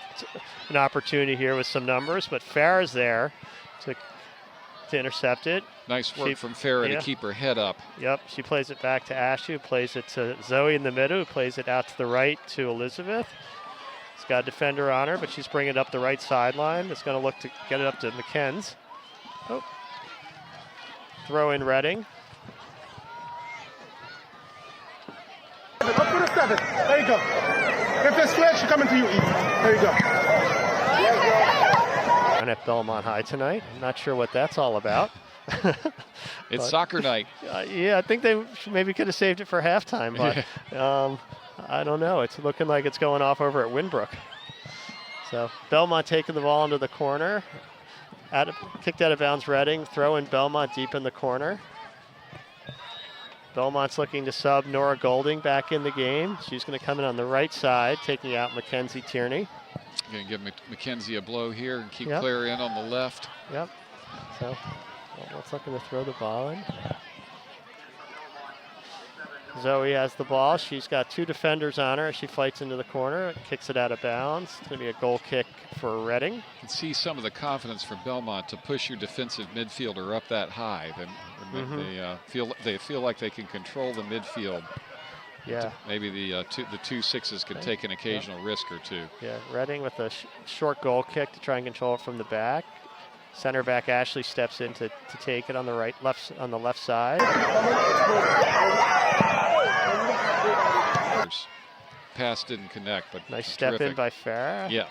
an opportunity here with some numbers, but Farah's there to intercept it. Nice work from Farah to keep her head up. Yep, she plays it back to Ashley, who plays it to Zoe in the middle, who plays it out to the right to Elizabeth. She's got a defender on her, but she's bringing it up the right sideline. It's going to look to get it up to McKenzie. Throw in Reading. Up to the 7. There you go. If it's square, she's coming to you, Eve. There you go. And at Belmont High tonight. I'm not sure what that's all about. It's soccer night. I think they maybe could have saved it for halftime, but I don't know. It's looking like it's going off over at Winbrook. So Belmont taking the ball into the corner. Kicked out of bounds Reading. Throw in Belmont deep in the corner. Belmont's looking to sub Nora Golding back in the game. She's going to come in on the right side, taking out Mackenzie Tierney. Going to give McKenzie a blow here and keep Claire in on the left. Yep. So Belmont's looking to throw the ball in. Zoe has the ball. She's got 2 defenders on her. She fights into the corner, kicks it out of bounds. It's going to be a goal kick for Reading. You can see some of the confidence from Belmont to push your defensive midfielder up that high. They feel like they can control the midfield. Yeah. Maybe the 2 6s can take an occasional risk or two. Yeah, Reading with a short goal kick to try and control it from the back. Center back Ashley steps in to take it on the left side. Pass didn't connect, but nice step terrific. In by Farah. Yeah.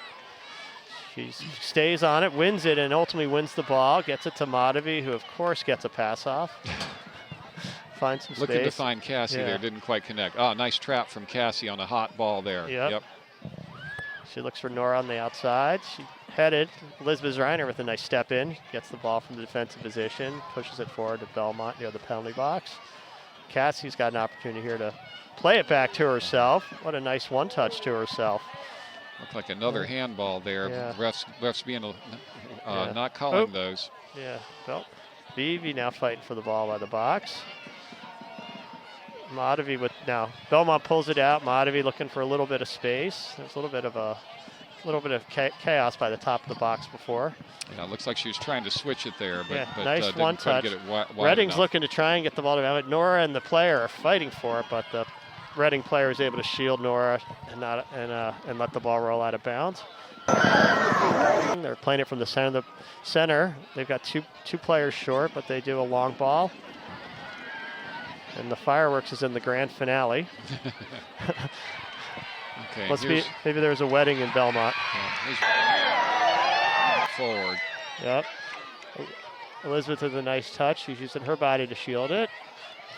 She stays on it, wins it, and ultimately wins the ball. Gets it to Madavi, who of course gets a pass off. Finds some space. Looking to find Cassie there, didn't quite connect. Oh, nice trap from Cassie on a hot ball there. Yep. She looks for Nora on the outside. She headed. Elizabeth Reiner with a nice step in. Gets the ball from the defensive position. Pushes it forward to Belmont near the penalty box. Cassie's got an opportunity here to play it back to herself. What a nice one-touch to herself. Looked like another handball there. Yeah. Refs being not calling those. Yeah, well, Vivi now fighting for the ball by the box. Madavi with now Belmont pulls it out. Madavi looking for a little bit of space. There's a little bit of chaos by the top of the box before. Yeah, it looks like she was trying to switch it there, but nice didn't one quite touch. get it wide Reading's enough. looking to try and get the ball to Belmont. Nora and the player are fighting for it, but the Reading player is able to shield Nora and let the ball roll out of bounds. They're playing it from the center. They've got two players short, but they do a long ball. And the fireworks is in the grand finale. Okay, maybe there's a wedding in Belmont. Forward. Yep. Elizabeth with a nice touch. She's using her body to shield it.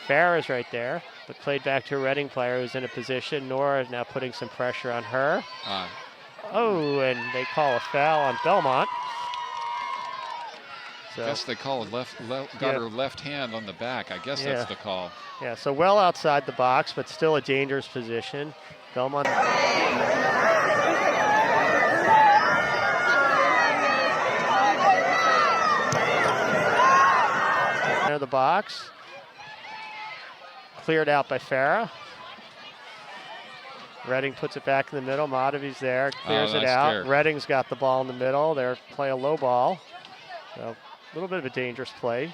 Farah's right there, but played back to a Reading player who's in a position. Nora is now putting some pressure on her. Oh, and they call a foul on Belmont. So, I guess they call it got her left hand on the back. I guess that's the call. Yeah, so well outside the box, but still a dangerous position. Belmont. Center of the box. Cleared out by Farah. Reading puts it back in the middle. Madavi's there, clears it out. Clear. Reading's got the ball in the middle. They're playing a low ball. So a little bit of a dangerous play.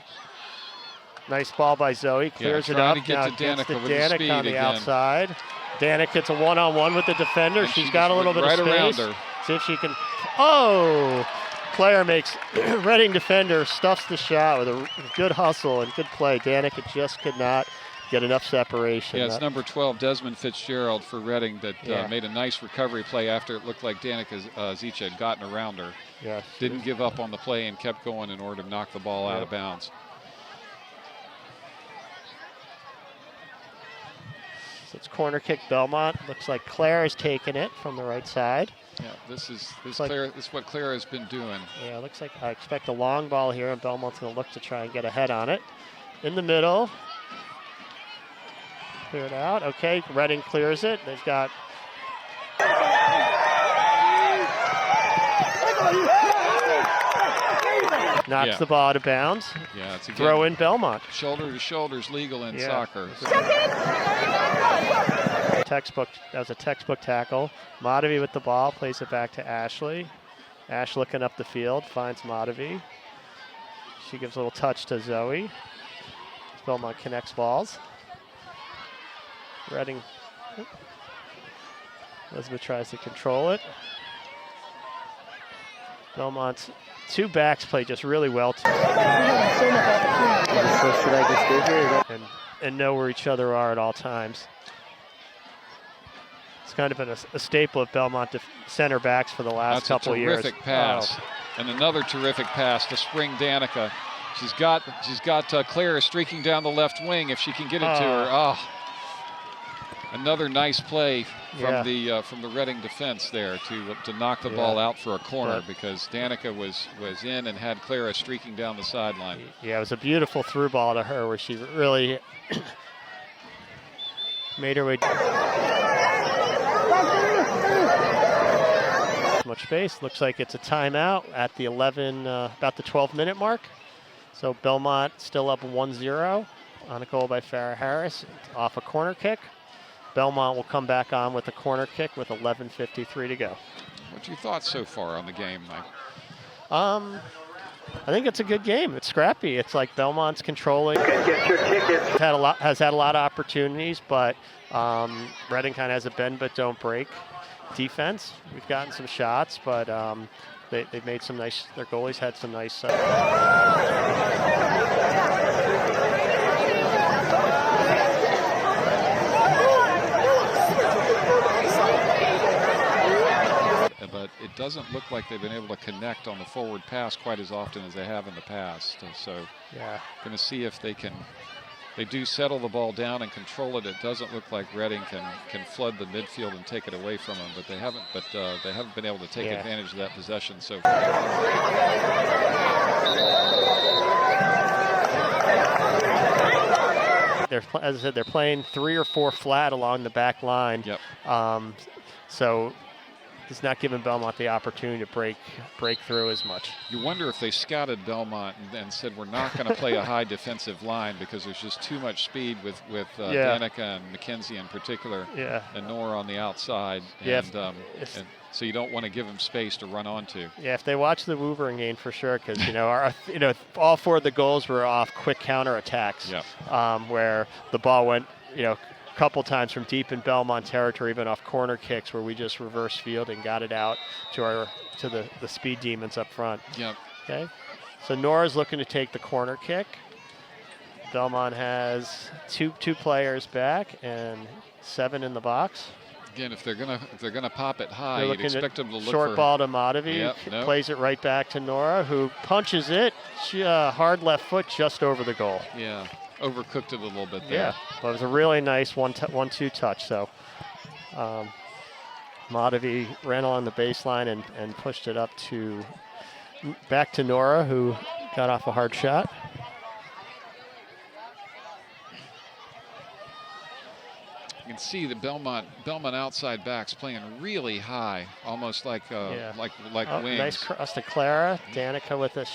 Nice ball by Zoe, clears it up. To get now to gets Danica to with Danica speed on the again. outside. Danica gets a one-on-one with the defender. And She's got a little bit right of around space. her. See if she can. Oh! Player makes Reading defender stuffs the shot with a good hustle and good play. Danica just could not get enough separation. Yeah, it's number 12, Desmond Fitzgerald for Reading that made a nice recovery play after it looked like Danica Zicha had gotten around her. Yeah, Didn't give up on the play and kept going in order to knock the ball out of bounds. So it's corner kick Belmont. Looks like Claire is taking it from the right side. Yeah, this is what Claire has been doing. Yeah, looks like I expect a long ball here, and Belmont's going to look to try and get ahead on it. In the middle. Clear it out. Okay, Reading clears it. They've got. Knocks the ball out of bounds. Yeah, it's again, throw in Belmont. Shoulder to shoulder is legal in soccer. Textbook. That was a textbook tackle. Madavi with the ball, plays it back to Ashley. Ash looking up the field, finds Madavi. She gives a little touch to Zoe. Belmont connects balls. Reading. Elizabeth tries to control it. Belmont's two backs play just really well. And know where each other are at all times. It's kind of been a staple of Belmont center backs for the last couple of years. That's a terrific pass. And another terrific pass to spring Danica. She's got Claire streaking down the left wing if she can get it to her. Oh. Another nice play from the Reading defense there to knock the ball out for a corner because Danica was in and had Clara streaking down the sideline. Yeah, it was a beautiful through ball to her where she really made her way. Much space. Looks like it's a timeout at the about the 12-minute mark. So Belmont still up 1-0 on a goal by Farah Harris off a corner kick. Belmont will come back on with a corner kick with 11:53 to go. What's your thoughts so far on the game, Mike? I think it's a good game. It's scrappy. It's like Belmont's controlling. Get your tickets. Has had a lot of opportunities, but Reading kind of has a bend but don't break defense. We've gotten some shots, but they've made some nice. Their goalies had some nice. But it doesn't look like they've been able to connect on the forward pass quite as often as they have in the past. So going to see if they do settle the ball down and control it. It doesn't look like Reading can flood the midfield and take it away from them, but they haven't been able to take advantage of that possession so far. as I said, they're playing 3 or 4 flat along the back line. Yep. So it's not giving Belmont the opportunity to break through as much. You wonder if they scouted Belmont and said, we're not going to play a high defensive line because there's just too much speed with Daniya and McKenzie in particular, and Nora on the outside. Yeah, and so you don't want to give them space to run onto. Yeah, if they watch the Woburn game for sure, because all 4 of the goals were off quick counterattacks, where the ball went couple times from deep in Belmont territory, even off corner kicks where we just reverse field and got it out to the speed demons up front. Yep. Okay. So Nora's looking to take the corner kick. Belmont has two players back and 7 in the box. Again, if they're gonna pop it high, They're you'd expect them to look short for ball to Madavi. Plays it right back to Nora, who punches it. Hard left foot just over the goal. Yeah. Overcooked it a little bit there. Yeah, but it was a really nice 1-2 touch. So Madavi ran along the baseline and pushed it up back to Nora, who got off a hard shot. You can see the Belmont outside backs playing really high, almost like wings. Nice cross to Clara. Danica with a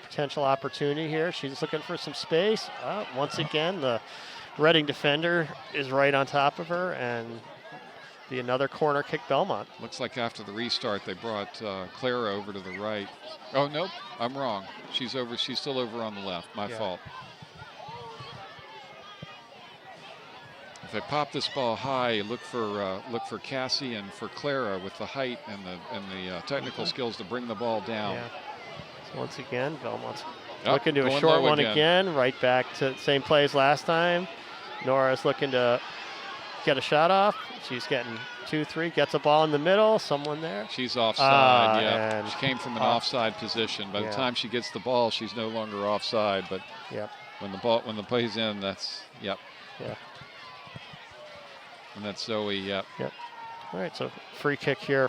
potential opportunity here. She's looking for some space. Once again, the Reading defender is right on top of her, and another corner kick Belmont. Looks like after the restart, they brought Clara over to the right. Oh, nope, I'm wrong. She's still over on the left. My fault. If they pop this ball high, look for Cassie and for Clara with the height and the technical skills to bring the ball down. Yeah. So once again, Belmont's looking to a short one again, right back to the same play as last time. Nora's looking to get a shot off. She's getting 2-3, gets a ball in the middle, someone there. She's offside, She came from an offside position. By the time she gets the ball, she's no longer offside, but when the play's in, that's, Yeah. And that's Zoe, Yep. All right, so free kick here.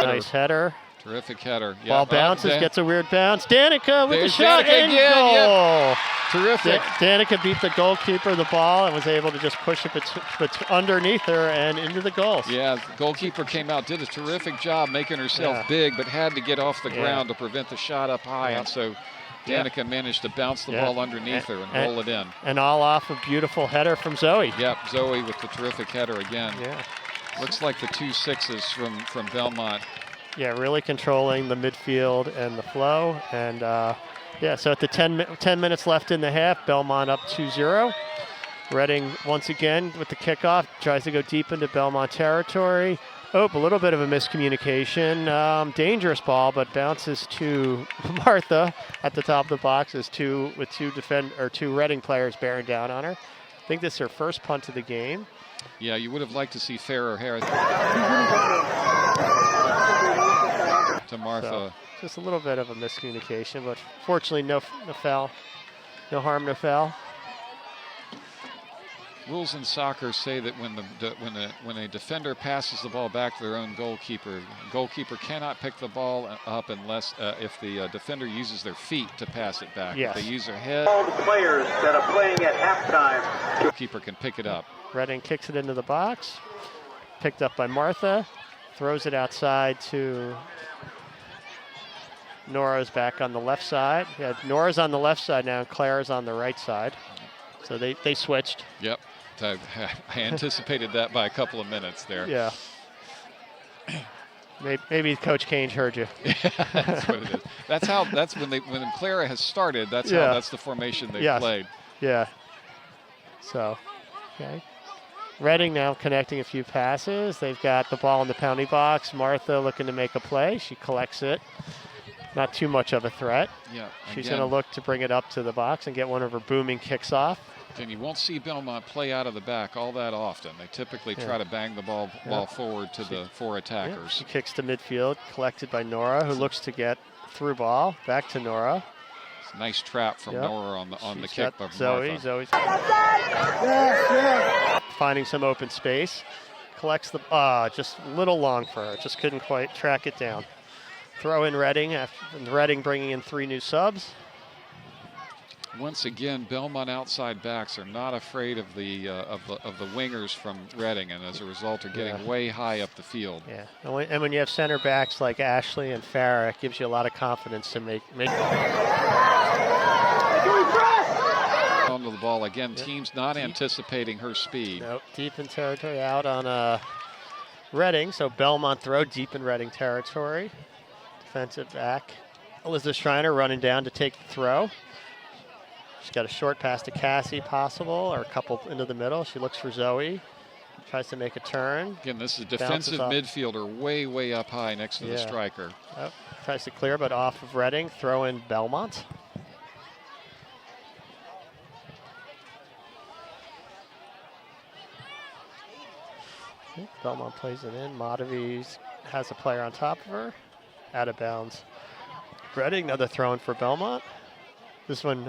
Nice header. Terrific header. Ball bounces, gets a weird bounce. Danica with the shot and goal. Terrific. Danica beat the goalkeeper the ball and was able to just push it underneath her and into the goal. Yeah, the goalkeeper came out, did a terrific job making herself big, but had to get off the ground to prevent the shot up high. And so Danica managed to bounce the ball underneath her and roll it in. And all off a beautiful header from Zoe. Yep, Zoe with the terrific header again. Yeah. Looks like the 2 6s from Belmont. Yeah, really controlling the midfield and the flow. And so at the 10 minutes left in the half, Belmont up 2-0. Reading once again with the kickoff, tries to go deep into Belmont territory. A little bit of a miscommunication. Dangerous ball, but bounces to Martha at the top of the box with two Reading players bearing down on her. I think this is her first punt of the game. Yeah, you would have liked to see fairer hair to Martha. So, just a little bit of a miscommunication, but fortunately no foul, no harm, no foul. Rules in soccer say that when a defender passes the ball back to their own goalkeeper cannot pick the ball up unless if the defender uses their feet to pass it back. Yes. If they use their head, All the players that are playing at halftime. the keeper can pick it up. Reading kicks it into the box, picked up by Martha, throws it outside to Nora's back on the left side. Yeah, Nora's on the left side now, and Claire's on the right side. So they switched. Yep. I anticipated that by a couple of minutes there. Yeah. Maybe Coach Cage heard you. That's what it is. That's when Clara has started. That's the formation they played. Yeah. So, okay. Reading now connecting a few passes. They've got the ball in the penalty box. Martha looking to make a play. She collects it. Not too much of a threat. Yeah. She's going to look to bring it up to the box and get one of her booming kicks off. And you won't see Belmont play out of the back all that often. They typically try to bang the ball forward to the 4 attackers. Yeah. She kicks to midfield, collected by Nora, who looks to get through ball. Back to Nora. It's a nice trap from Nora on the kick by Zoe's finding some open space. Collects the just a little long for her. Just couldn't quite track it down. Throw in Reading, and Reading bringing in 3 new subs. Once again, Belmont outside backs are not afraid of the wingers from Reading, and as a result are getting way high up the field. Yeah, and when you have center backs like Ashley and Farah, it gives you a lot of confidence to make. Onto the ball again. Teams not anticipating her speed. Nope, deep in territory, out on Reading. So Belmont throw deep in Reading territory. Defensive back. Elizabeth Schreiner running down to take the throw. She's got a short pass to Cassie possible, or a couple into the middle. She looks for Zoe. Tries to make a turn. Again, this is a defensive midfielder way up high next to the striker. Yep. Tries to clear, but off of Reading. Throw in Belmont. Belmont plays it in. Madavi has a player on top of her. Out of bounds. Reading, another throw in for Belmont. This one.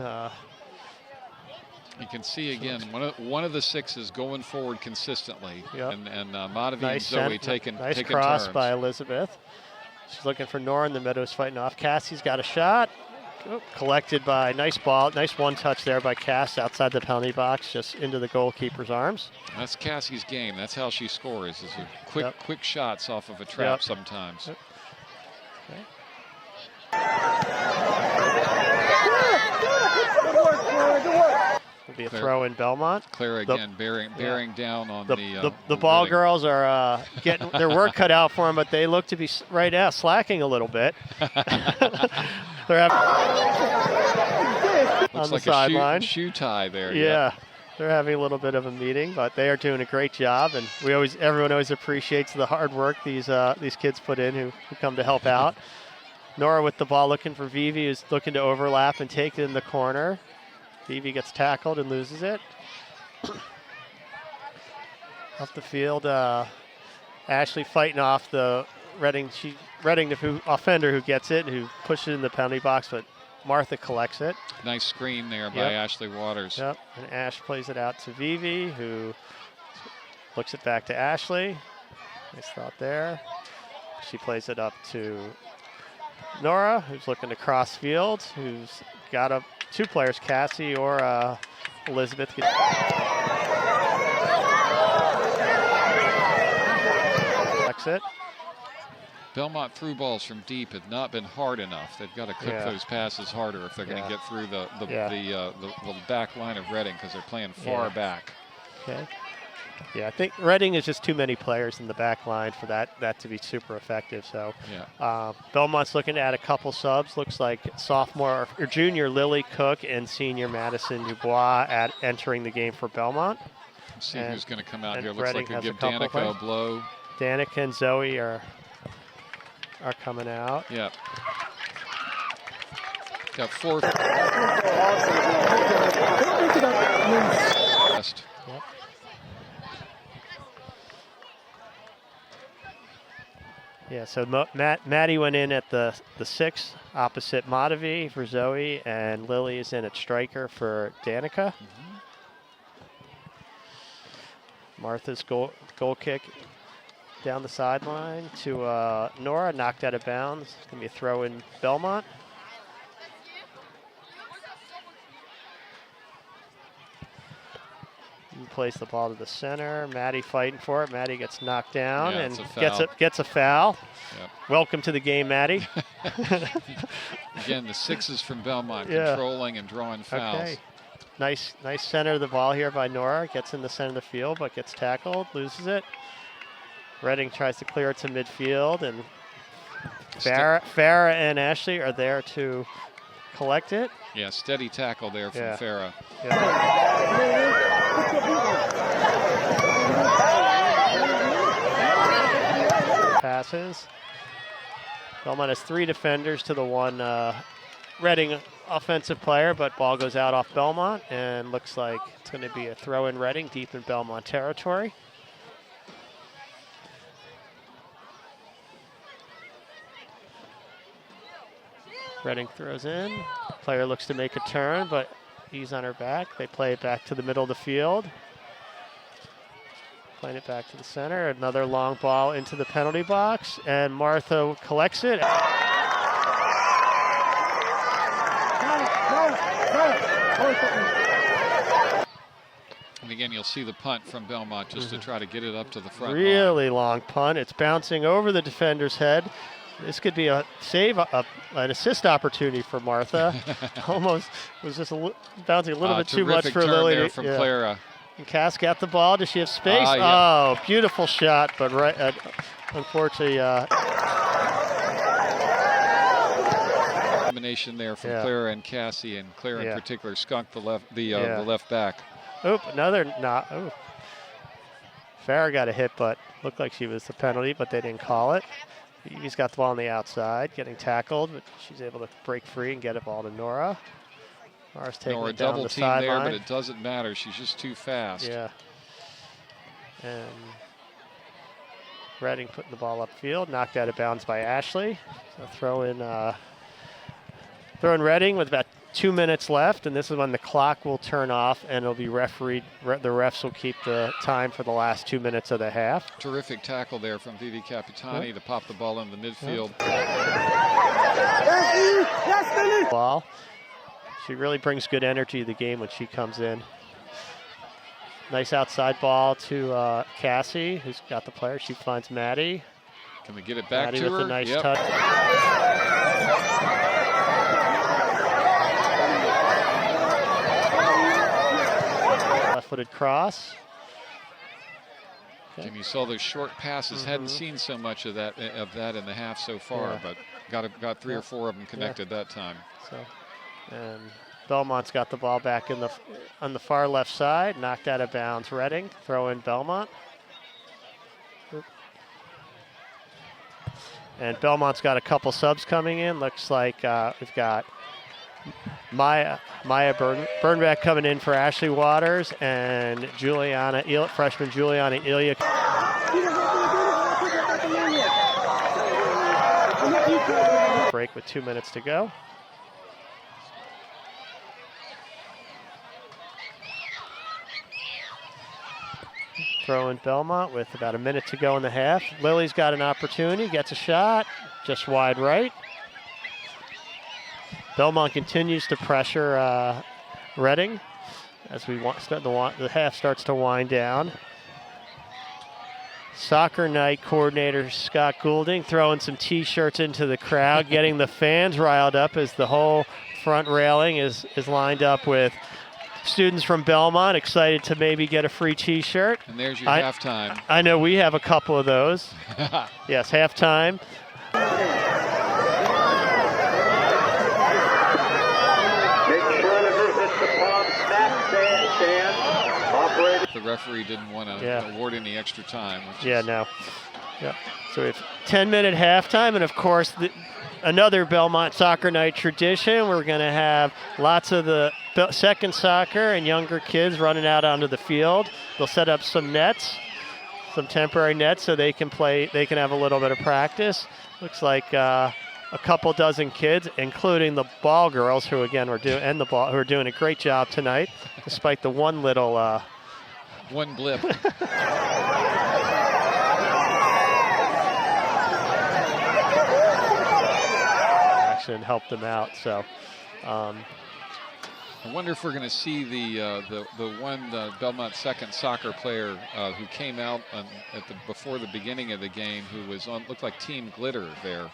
You can see again one of the sixes going forward consistently, and Madavi and Zoe taking nice taking cross turns. by Elizabeth. She's looking for Nora in the Meadows fighting off. Cassie's got a shot. Collected by nice ball, nice one touch there by Cass outside the penalty box, just into the goalkeeper's arms. That's Cassie's game. That's how she scores. Is a quick shots off of a trap sometimes. Okay. Will be a throw in Belmont. Claire again bearing down on the ball Reading. girls are getting their work cut out for them, but they look to be right now slacking a little bit. They're having looks on like the sideline. a shoe tie there. Yeah, they're having a little bit of a meeting, but they are doing a great job, and everyone always appreciates the hard work these kids put in who come to help out. Nora with the ball looking for Vivi, who's looking to overlap and take it in the corner. Vivi gets tackled and loses it. Off the field, Ashley fighting off the Reading offender who gets it, who pushes it in the penalty box, but Martha collects it. Nice screen there by Ashley Waters. Yep, and Ash plays it out to Vivi, who looks it back to Ashley. Nice thought there. She plays it up to Nora, who's looking to cross field, who's got two players, Cassie or Elizabeth. Exit. Belmont through balls from deep have not been hard enough. They've got to cook those passes harder if they're going to get through the back line of Reading, because they're playing far back. Okay. Yeah, I think Reading is just too many players in the back line for that to be super effective. So Belmont's looking to add a couple subs. Looks like sophomore or junior Lily Cook and senior Madison Dubois entering the game for Belmont. Let's see who's going to come out here. Looks Reading like they'll give has Danica a blow. Danica and Zoe are coming out. Yeah. Got 4. Yep. Yeah, so Maddie went in at the 6 opposite Madavi for Zoe, and Lily is in at striker for Danica. Martha's goal kick down the sideline to Nora, knocked out of bounds. It's going to be a throw in Belmont. Plays the ball to the center. Maddie fighting for it. Maddie gets knocked down and gets a foul. Yep. Welcome to the game, Maddie. Again, the 6s from Belmont controlling and drawing fouls. Okay. Nice center of the ball here by Nora. Gets in the center of the field, but gets tackled, loses it. Reading tries to clear it to midfield, and Farah and Ashley are there to collect it. Yeah, steady tackle there from Farah. Passes. Belmont has 3 defenders to the 1 Reading offensive player, but ball goes out off Belmont, and looks like it's going to be a throw in Reading deep in Belmont territory. Reading throws in. Player looks to make a turn, but he's on her back. They play it back to the middle of the field. Playing it back to the center. Another long ball into the penalty box, and Martha collects it. And again, you'll see the punt from Belmont just to try to get it up to the front line. Really long punt. It's bouncing over the defender's head. This could be a save, an assist opportunity for Martha. Almost was just bouncing a little bit too much for Lily. There from Clara. And Cass got the ball. Does she have space? Yeah. Oh, beautiful shot, but unfortunately. Combination there from Clara and Cassie, and Clara in particular skunked the left back. Oop, another not. Oh. Farrah got a hit, but looked like she was the penalty, but they didn't call it. He's got the ball on the outside, getting tackled, but she's able to break free and get a ball to Nora. Nora's taking it down the sideline. Double team there, but it doesn't matter. She's just too fast. Yeah. And Redding putting the ball upfield, knocked out of bounds by Ashley. So throw in Redding with about 2 minutes left, and this is when the clock will turn off and it'll be refereed. The refs will keep the time for the last 2 minutes of the half. Terrific tackle there from Vivi Capitani to pop the ball in the midfield. Ball. She really brings good energy to the game when she comes in. Nice outside ball to Cassie, who's got the player. She finds Maddie. Can we get it back Maddie to with her? a nice touch. Left-footed cross. Okay. And you saw those short passes. Hadn't seen so much of that in the half so far, but got 3 or 4 of them connected that time. So, and Belmont's got the ball back on the far left side, knocked out of bounds. Redding, throw in Belmont. And Belmont's got a couple subs coming in. Looks like we've got Maya Burnback coming in for Ashley Waters, and freshman Juliana Ilya. Break with 2 minutes to go. Throw in Belmont with about a minute to go in the half. Lily's got an opportunity, gets a shot, just wide right. Belmont continues to pressure Redding as the half starts to wind down. Soccer night coordinator Scott Goulding throwing some T-shirts into the crowd, getting the fans riled up as the whole front railing is lined up with students from Belmont excited to maybe get a free T-shirt. And there's your halftime. I know we have a couple of those. Yes, halftime. The referee didn't want to award any extra time. No. Yeah. So we have 10-minute halftime, and of course, another Belmont Soccer Night tradition. We're going to have lots of the second soccer and younger kids running out onto the field. They'll set up some nets, some temporary nets, so they can play. They can have a little bit of practice. Looks like a couple dozen kids, including the ball girls, who again who are doing a great job tonight, despite the one little one blip. And help them out. So I wonder if we're going to see the one Belmont second soccer player who came out before the beginning of the game, who was looked like Team Glitter there.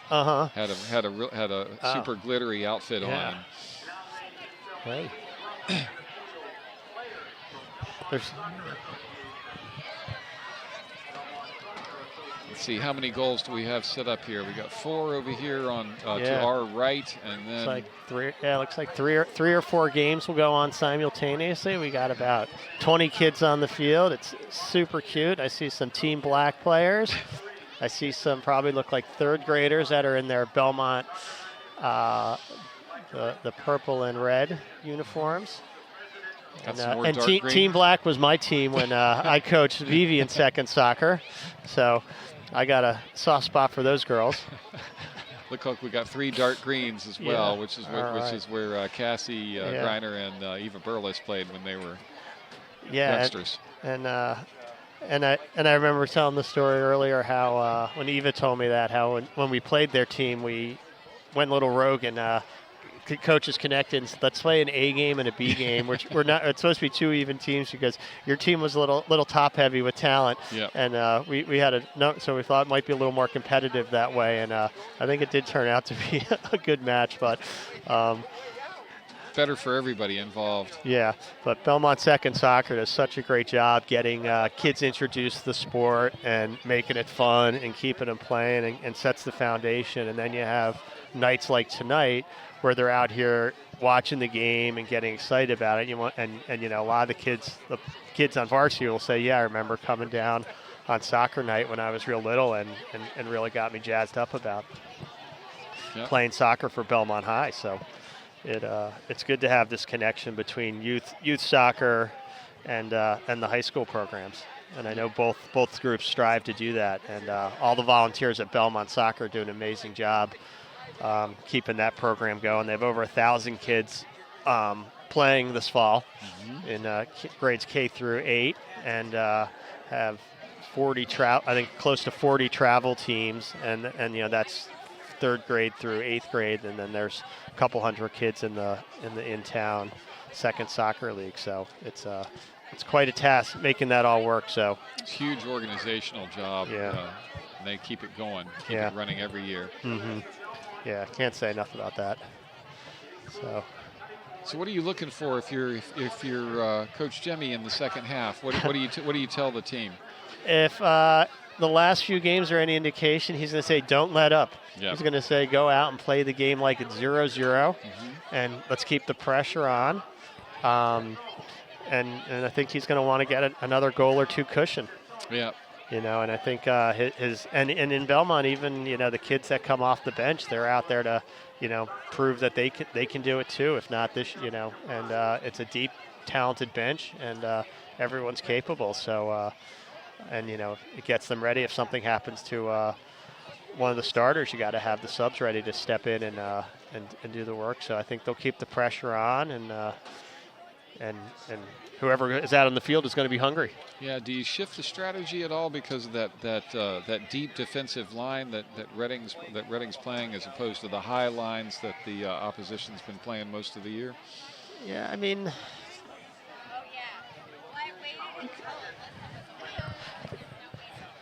Had a super glittery outfit on. Hey. Let's see, how many goals do we have set up here? We got 4 over here on to our right, and then looks like three or four games will go on simultaneously. We got about 20 kids on the field. It's super cute. I see some Team Black players. I see some probably look like third graders that are in their Belmont the purple and red uniforms. And Team Black was my team when I coached Vivi in second soccer. So I got a soft spot for those girls. Look like we got 3 dark greens as well, which is where Cassie Greiner and Eva Burles played when they were youngsters. And I remember telling the story earlier how when Eva told me that when we played their team, we went a little rogue and coaches connected and said, let's play an A game and a B game. We're not. It's supposed to be 2 even teams because your team was a little top heavy with talent. Yep. And we had so we thought it might be a little more competitive that way. And I think it did turn out to be a good match, but. Better for everybody involved. Yeah, but Belmont Second Soccer does such a great job getting kids introduced to the sport and making it fun and keeping them playing and sets the foundation. And then you have nights like tonight where they're out here watching the game and getting excited about it. And you know, a lot of the kids on varsity will say, yeah, I remember coming down on soccer night when I was real little and really got me jazzed up about playing soccer for Belmont High. So. It's good to have this connection between youth soccer and the high school programs, and I know both groups strive to do that. And all the volunteers at Belmont Soccer do an amazing job keeping that program going. They have over 1,000 kids playing this fall in grades K through 8, and have 40 I think close to 40 travel teams, and you know that's 3rd grade through 8th grade, and then there's a couple hundred kids in the in-town second soccer league. So it's quite a task making that all work. So it's a huge organizational job. Yeah. And they keep it going, keep it running every year. Yeah, can't say enough about that. So what are you looking for if you're Coach Jemmy in the second half? What do you tell the team? If the last few games are any indication, he's going to say, don't let up. Yep. He's going to say, go out and play the game like it's 0-0, and let's keep the pressure on. And I think he's going to want to get another goal or two cushion. Yeah. You know, and I think and in Belmont, even, you know, the kids that come off the bench, they're out there to, you know, prove that they can do it too. If not this, you know, and it's a deep, talented bench, and everyone's capable. So. And, you know, it gets them ready. If something happens to one of the starters, you got to have the subs ready to step in and do the work. So I think they'll keep the pressure on, and whoever is out on the field is going to be hungry. Yeah. Do you shift the strategy at all because of that deep defensive line that Reading's playing as opposed to the high lines that the opposition's been playing most of the year? Yeah, I mean.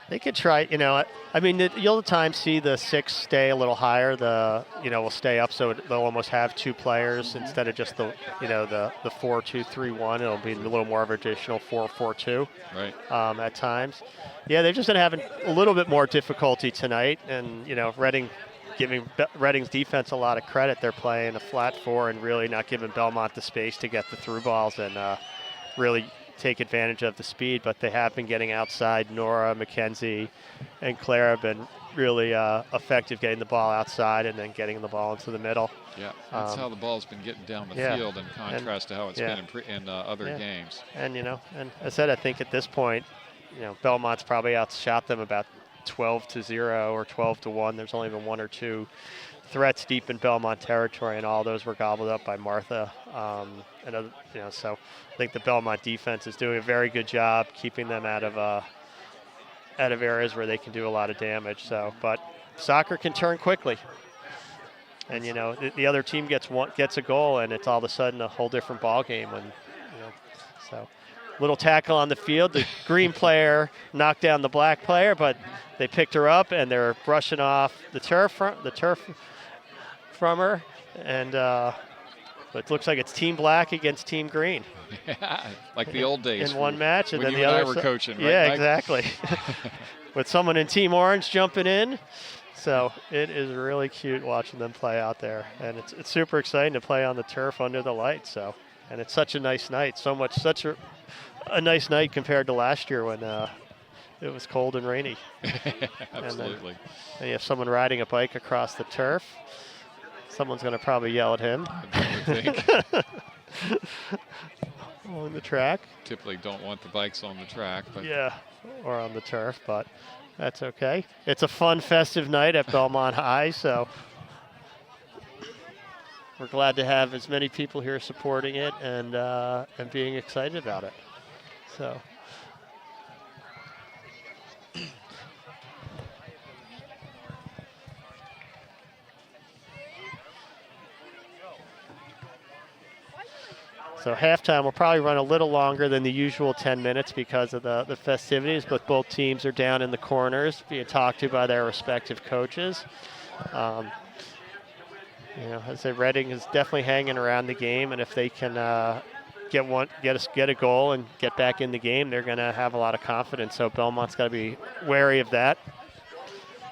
They could try, you know. I mean, you'll at times see the 6 stay a little higher. Will stay up, so they'll almost have 2 players instead of just the 4-2-3-1. It'll be a little more of a traditional 4-4-2. Right. At times. Yeah, they've just been having a little bit more difficulty tonight, and you know, giving Reading's defense a lot of credit. They're playing a flat 4 and really not giving Belmont the space to get the through balls and really take advantage of the speed, but they have been getting outside. Nora, Mackenzie, and Claire have been really effective getting the ball outside and then getting the ball into the middle. Yeah, that's how the ball's been getting down the field in contrast to how it's been in other games. And, you know, and as I said, I think at this point, you know, Belmont's probably outshot them about 12-0 or 12-1. There's only been 1 or 2 threats deep in Belmont territory, and all those were gobbled up by Martha. And other, you know, so I think the Belmont defense is doing a very good job keeping them out of areas where they can do a lot of damage. So, but soccer can turn quickly, and you know, the other team gets a goal, and it's all of a sudden a whole different ball game. When, you know, so little tackle on the field, the green player knocked down the black player, but they picked her up and they're brushing off the turf from her, and it looks like it's Team Black against Team Green. Like the old days. In one match, and when then you the and other. I were coaching, right, yeah, Mike? exactly. With someone in Team Orange jumping in, so it is really cute watching them play out there, and it's super exciting to play on the turf under the lights. So, and it's such a nice night. Such a nice night compared to last year when it was cold and rainy. Absolutely. And you have someone riding a bike across the turf. Someone's going to probably yell at him. I would think. On the track. Typically don't want the bikes on the track. But yeah, or on the turf, but that's okay. It's a fun, festive night at Belmont High, so we're glad to have as many people here supporting it and being excited about it. So. So halftime will probably run a little longer than the usual 10 minutes because of the festivities, but both teams are down in the corners being talked to by their respective coaches. You know, I said, Reading is definitely hanging around the game, and if they can get a goal and get back in the game, they're going to have a lot of confidence. So Belmont's got to be wary of that.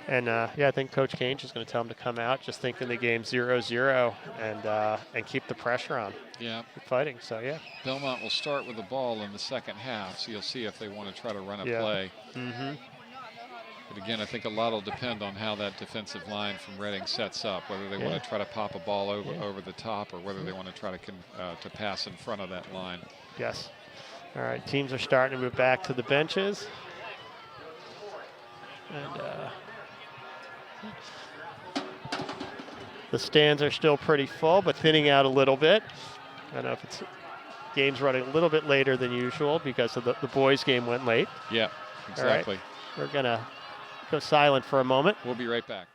And yeah, I think Coach Cange is going to tell them to come out, just thinking the game 0-0 and keep the pressure on. Yeah. Keep fighting. So yeah. Belmont will start with the ball in the second half, so you'll see if they want to try to run a play. Mm-hmm. But again, I think a lot will depend on how that defensive line from Reading sets up, whether they want to try to pop a ball over the top or whether they want to try to pass in front of that line. Yes. All right, teams are starting to move back to the benches. And the stands are still pretty full, but thinning out a little bit. I don't know if it's game's running a little bit later than usual because of the boys' game went late. Yeah, exactly. All right. We're going to go silent for a moment. We'll be right back.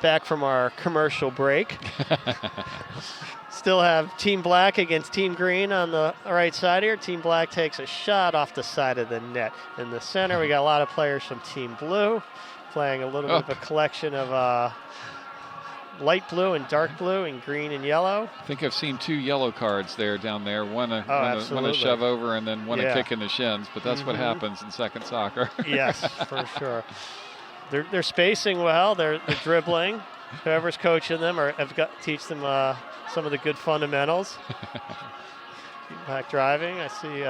Back from our commercial break. Still have Team Black against Team Green on the right side here. Team Black takes a shot off the side of the net. In the center, we got a lot of players from Team Blue playing a little bit of a collection of light blue and dark blue and green and yellow. I think I've seen 2 yellow cards down there. One a shove over and then one a kick in the shins, but that's what happens in second soccer. Yes, for sure. They're spacing well. They're dribbling. Whoever's coaching them teach them some of the good fundamentals. Black driving. I see.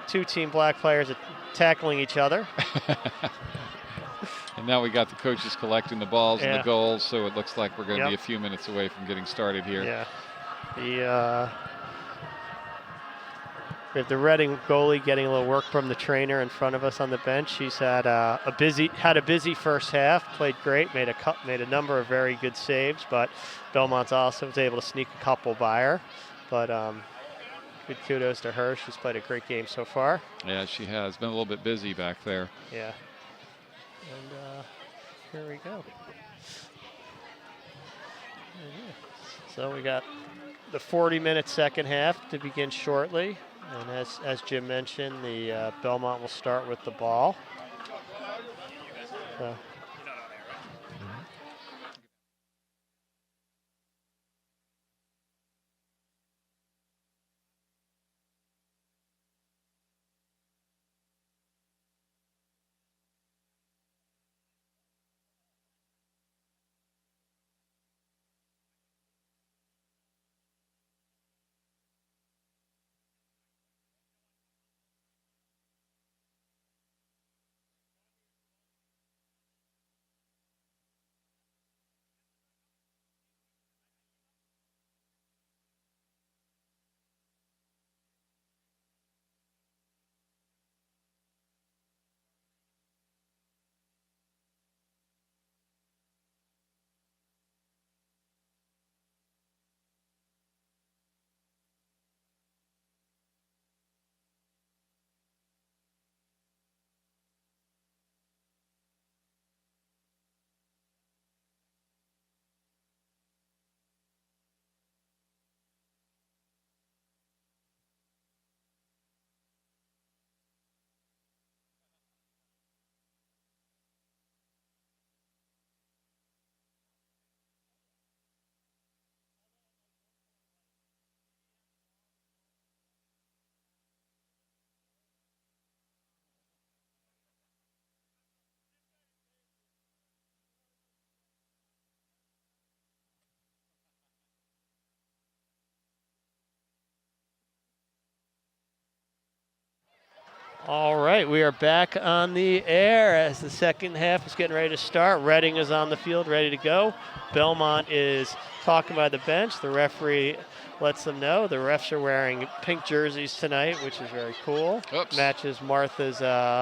Two Team Black players are tackling each other. And now we got the coaches collecting the balls and the goals, so it looks like we're going to be a few minutes away from getting started here. Yeah. We have the Reading goalie getting a little work from the trainer in front of us on the bench. She's had a busy first half, played great, made a number of very good saves, but Belmont also was able to sneak a couple by her. But good kudos to her. She's played a great game so far. Yeah, she has. Been a little bit busy back there. Yeah. And here we go. So we got the 40-minute second half to begin shortly. And as Jim mentioned, the Belmont will start with the ball. So. All right, we are back on the air as the second half is getting ready to start. Reading is on the field, ready to go. Belmont is talking by the bench. The referee lets them know. The refs are wearing pink jerseys tonight, which is very cool. Oops. Matches Martha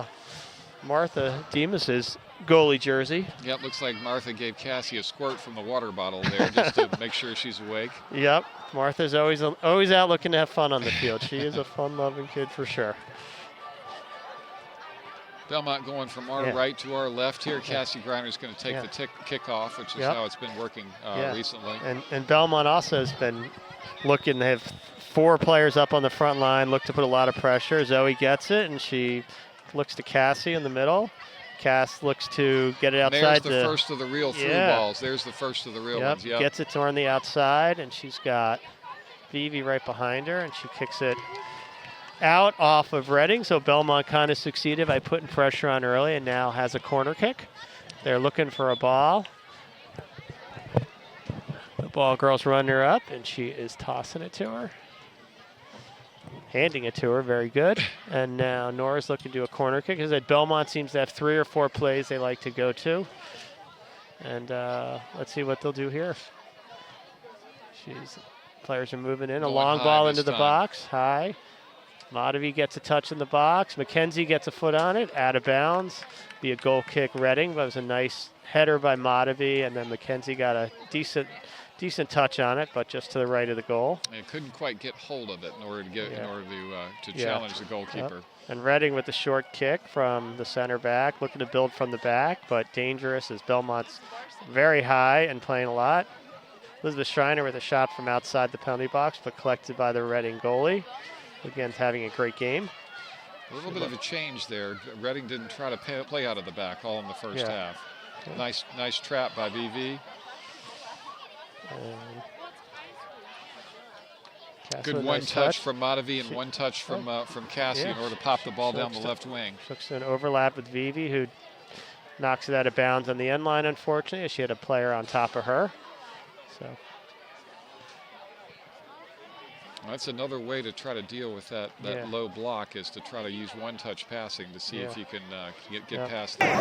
Demas's goalie jersey. Yep, looks like Martha gave Cassie a squirt from the water bottle there just to make sure she's awake. Yep, Martha's always out looking to have fun on the field. She is a fun-loving kid for sure. Belmont going from our right to our left here. Cassie Griner's going to take the kickoff, which is how it's been working recently. And Belmont also has been looking to have 4 players up on the front line, look to put a lot of pressure. Zoe gets it, and she looks to Cassie in the middle. Cass looks to get it outside. There's the first of the real through balls. There's the first of the real ones. Yep. Gets it to her on the outside, and she's got Vivi right behind her, and she kicks it out off of Reading. So Belmont kind of succeeded by putting pressure on early and now has a corner kick. They're looking for a ball. The ball girl's running her up, and she is tossing it to her. Handing it to her, very good. And now Nora's looking to do a corner kick. As I said, Belmont seems to have 3 or 4 plays they like to go to. And let's see what they'll do here. Players are moving in. A long ball into the box, high. Madhavi gets a touch in the box. Mackenzie gets a foot on it, out of bounds. Be a goal kick Reading, but it was a nice header by Madhavi, and then Mackenzie got a decent touch on it, but just to the right of the goal. It couldn't quite get hold of it in order to challenge the goalkeeper. Yep. And Reading with the short kick from the center back, looking to build from the back, but dangerous as Belmont's very high and playing a lot. Elizabeth Schreiner with a shot from outside the penalty box, but collected by the Reading goalie. Again, having a great game. A little bit of a change there. Reading didn't try to play out of the back all in the first half. Nice trap by VV. Good one touch from Madhavi and one touch from Cassie in order to pop the ball down the left wing. Looks an overlap with Vivi, who knocks it out of bounds on the end line, unfortunately. She had a player on top of her. So that's another way to try to deal with that low block, is to try to use one-touch passing to see if you can get past that.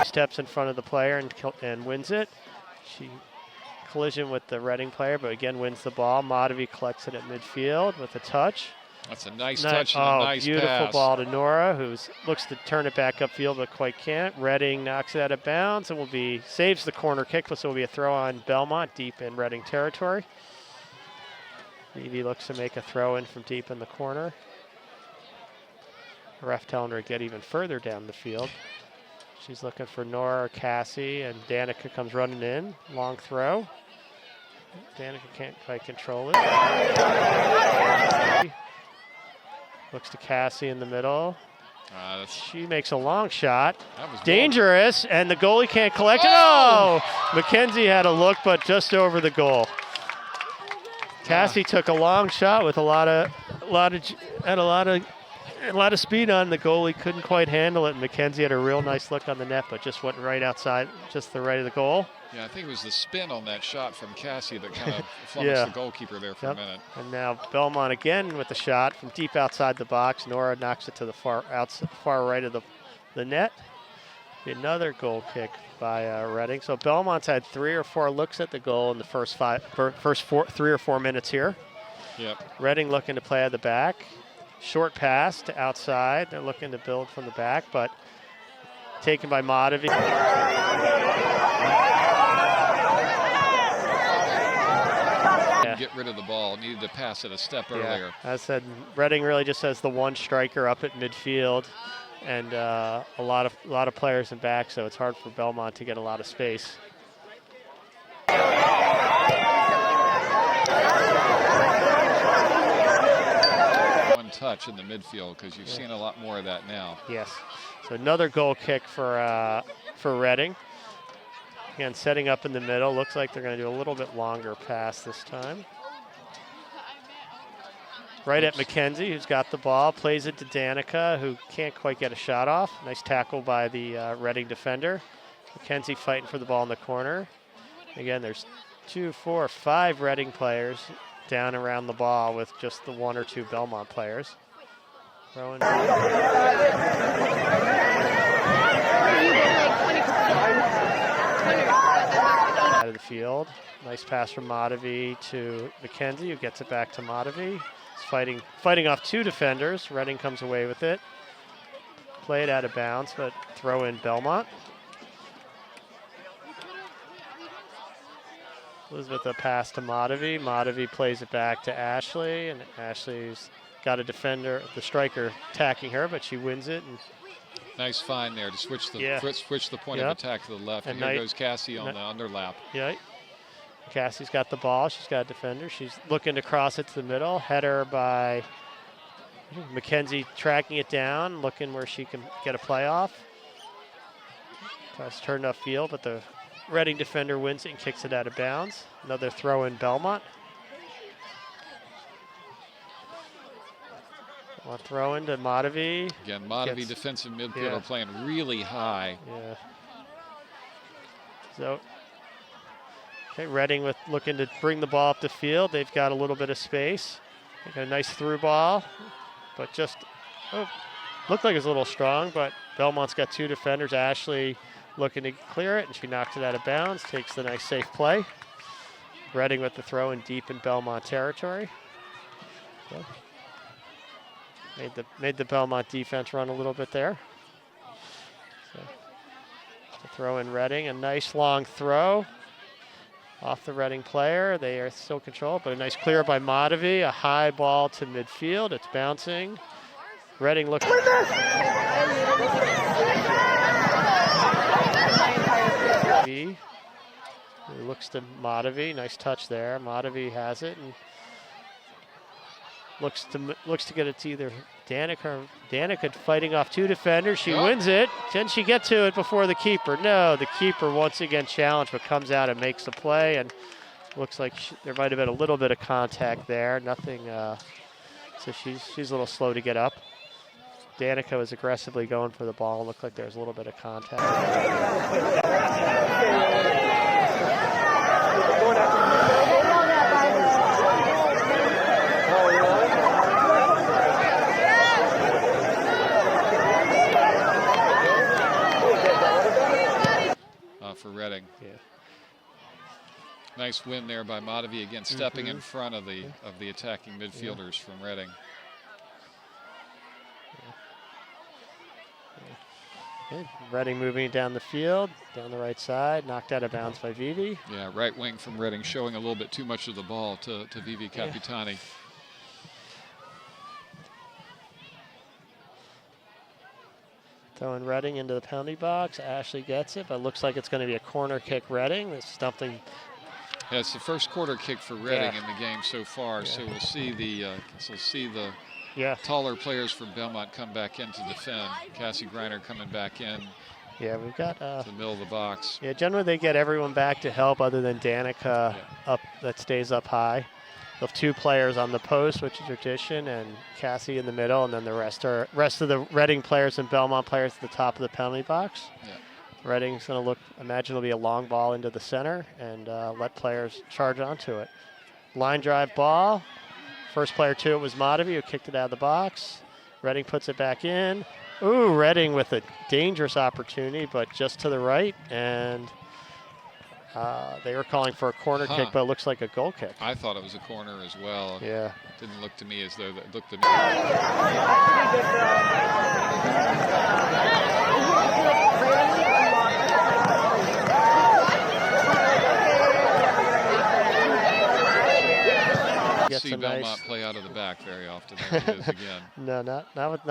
Steps in front of the player and wins it. She collision with the Reading player, but again wins the ball. Madhavi collects it at midfield with a touch. That's a nice touch and a nice beautiful pass. Ball to Nora, who looks to turn it back upfield but quite can't. Reading knocks it out of bounds and saves the corner kick, so it will be a throw on Belmont deep in Reading territory. Vivi looks to make a throw in from deep in the corner. The ref telling her to get even further down the field. She's looking for Nora or Cassie, and Danica comes running in. Long throw. Danica can't quite control it. Looks to Cassie in the middle. She makes a long shot. Dangerous, and the goalie can't collect it. Oh! Mackenzie had a look, but just over the goal. Cassie took a long shot with a lot of speed on. The goalie couldn't quite handle it, and Mackenzie had a real nice look on the net, but just went right outside, just the right of the goal. Yeah, I think it was the spin on that shot from Cassie that kind of flummoxed the goalkeeper there for a minute. And now Belmont again with the shot from deep outside the box. Nora knocks it to the far right of the net. Another goal kick by Reading. So Belmont's had 3 or 4 looks at the goal in the first 3 or 4 minutes here. Yep. Reading looking to play at the back. Short pass to outside. They're looking to build from the back, but taken by Madhavi. Get rid of the ball. Needed to pass it a step earlier. As I said, Reading really just has the one striker up at midfield, and a lot of players in back, so it's hard for Belmont to get a lot of space. One touch in the midfield, because you've seen a lot more of that now. Yes. So another goal kick for Reading. Again, setting up in the middle. Looks like they're going to do a little bit longer pass this time. Right at Mackenzie, who's got the ball. Plays it to Danica, who can't quite get a shot off. Nice tackle by the Reading defender. Mackenzie fighting for the ball in the corner. Again, there's 2, 4, 5 Reading players down around the ball with just the 1 or 2 Belmont players. Throwing. Out of the field. Nice pass from Madavi to McKenzie, who gets it back to Madavi. He's fighting off 2 defenders. Reading comes away with it. Played out of bounds, but throw in Belmont. Elizabeth a pass to Madavi. Madavi plays it back to Ashley, and Ashley's got a defender, the striker, attacking her, but she wins it. And nice find there to switch the point of attack to the left. And here goes Cassie on the underlap. Yeah. Cassie's got the ball. She's got a defender. She's looking to cross it to the middle. Header by McKenzie, tracking it down, looking where she can get a play off. Tries to turn upfield, but the Reading defender wins it and kicks it out of bounds. Another throw in Belmont. One throw into Madavi. Again, Madavi, defensive midfielder, playing really high. Yeah. So, okay, Reading looking to bring the ball up the field. They've got a little bit of space. They got a nice through ball, but just looked like it was a little strong. But Belmont's got 2 defenders. Ashley looking to clear it, and she knocks it out of bounds. Takes the nice safe play. Reading with the throw in deep in Belmont territory. So, made the Belmont defense run a little bit there. So, the throw in Reading, a nice long throw off the Reading player. They are still controlled, but a nice clear by Madavi. A high ball to midfield. It's bouncing. Reading looks. He looks to Madavi. Nice touch there. Madavi has it and looks to get it to either Daniya or Daniya fighting off 2 defenders. She wins it. Can she get to it before the keeper? No, the keeper once again challenged, but comes out and makes the play. And looks like there might have been a little bit of contact there. Nothing. So she's a little slow to get up. Daniya was aggressively going for the ball. Looked like there was a little bit of contact. For Reading. Yeah. Nice win there by Madavi, again stepping in front of the attacking midfielders from Reading. Good. Reading moving down the field, down the right side, knocked out of bounds by Vivi. Yeah, right wing from Reading showing a little bit too much of the ball to Vivi Capitani. Throwing Reading into the penalty box. Ashley gets it, but looks like it's going to be a corner kick Reading. It's something. Yeah, it's the first quarter kick for Reading in the game so far. So we'll see the taller players from Belmont come back in to defend. Cassie Greiner coming back in. Yeah, we've got to the middle of the box. Yeah, generally they get everyone back to help other than Daniya up that stays up high. They'll have 2 players on the post, which is tradition, and Cassie in the middle, and then the rest of the Reading players and Belmont players at the top of the penalty box. Yeah. Reading's going to imagine it'll be a long ball into the center and let players charge onto it. Line drive ball. First player to it was Madavi, who kicked it out of the box. Reading puts it back in. Ooh, Reading with a dangerous opportunity, but just to the right, and they were calling for a corner kick, but it looks like a goal kick. I thought it was a corner as well. Yeah. Didn't look to me as though that looked to me. See Belmont play out of the back very often. There it is again. No, not with.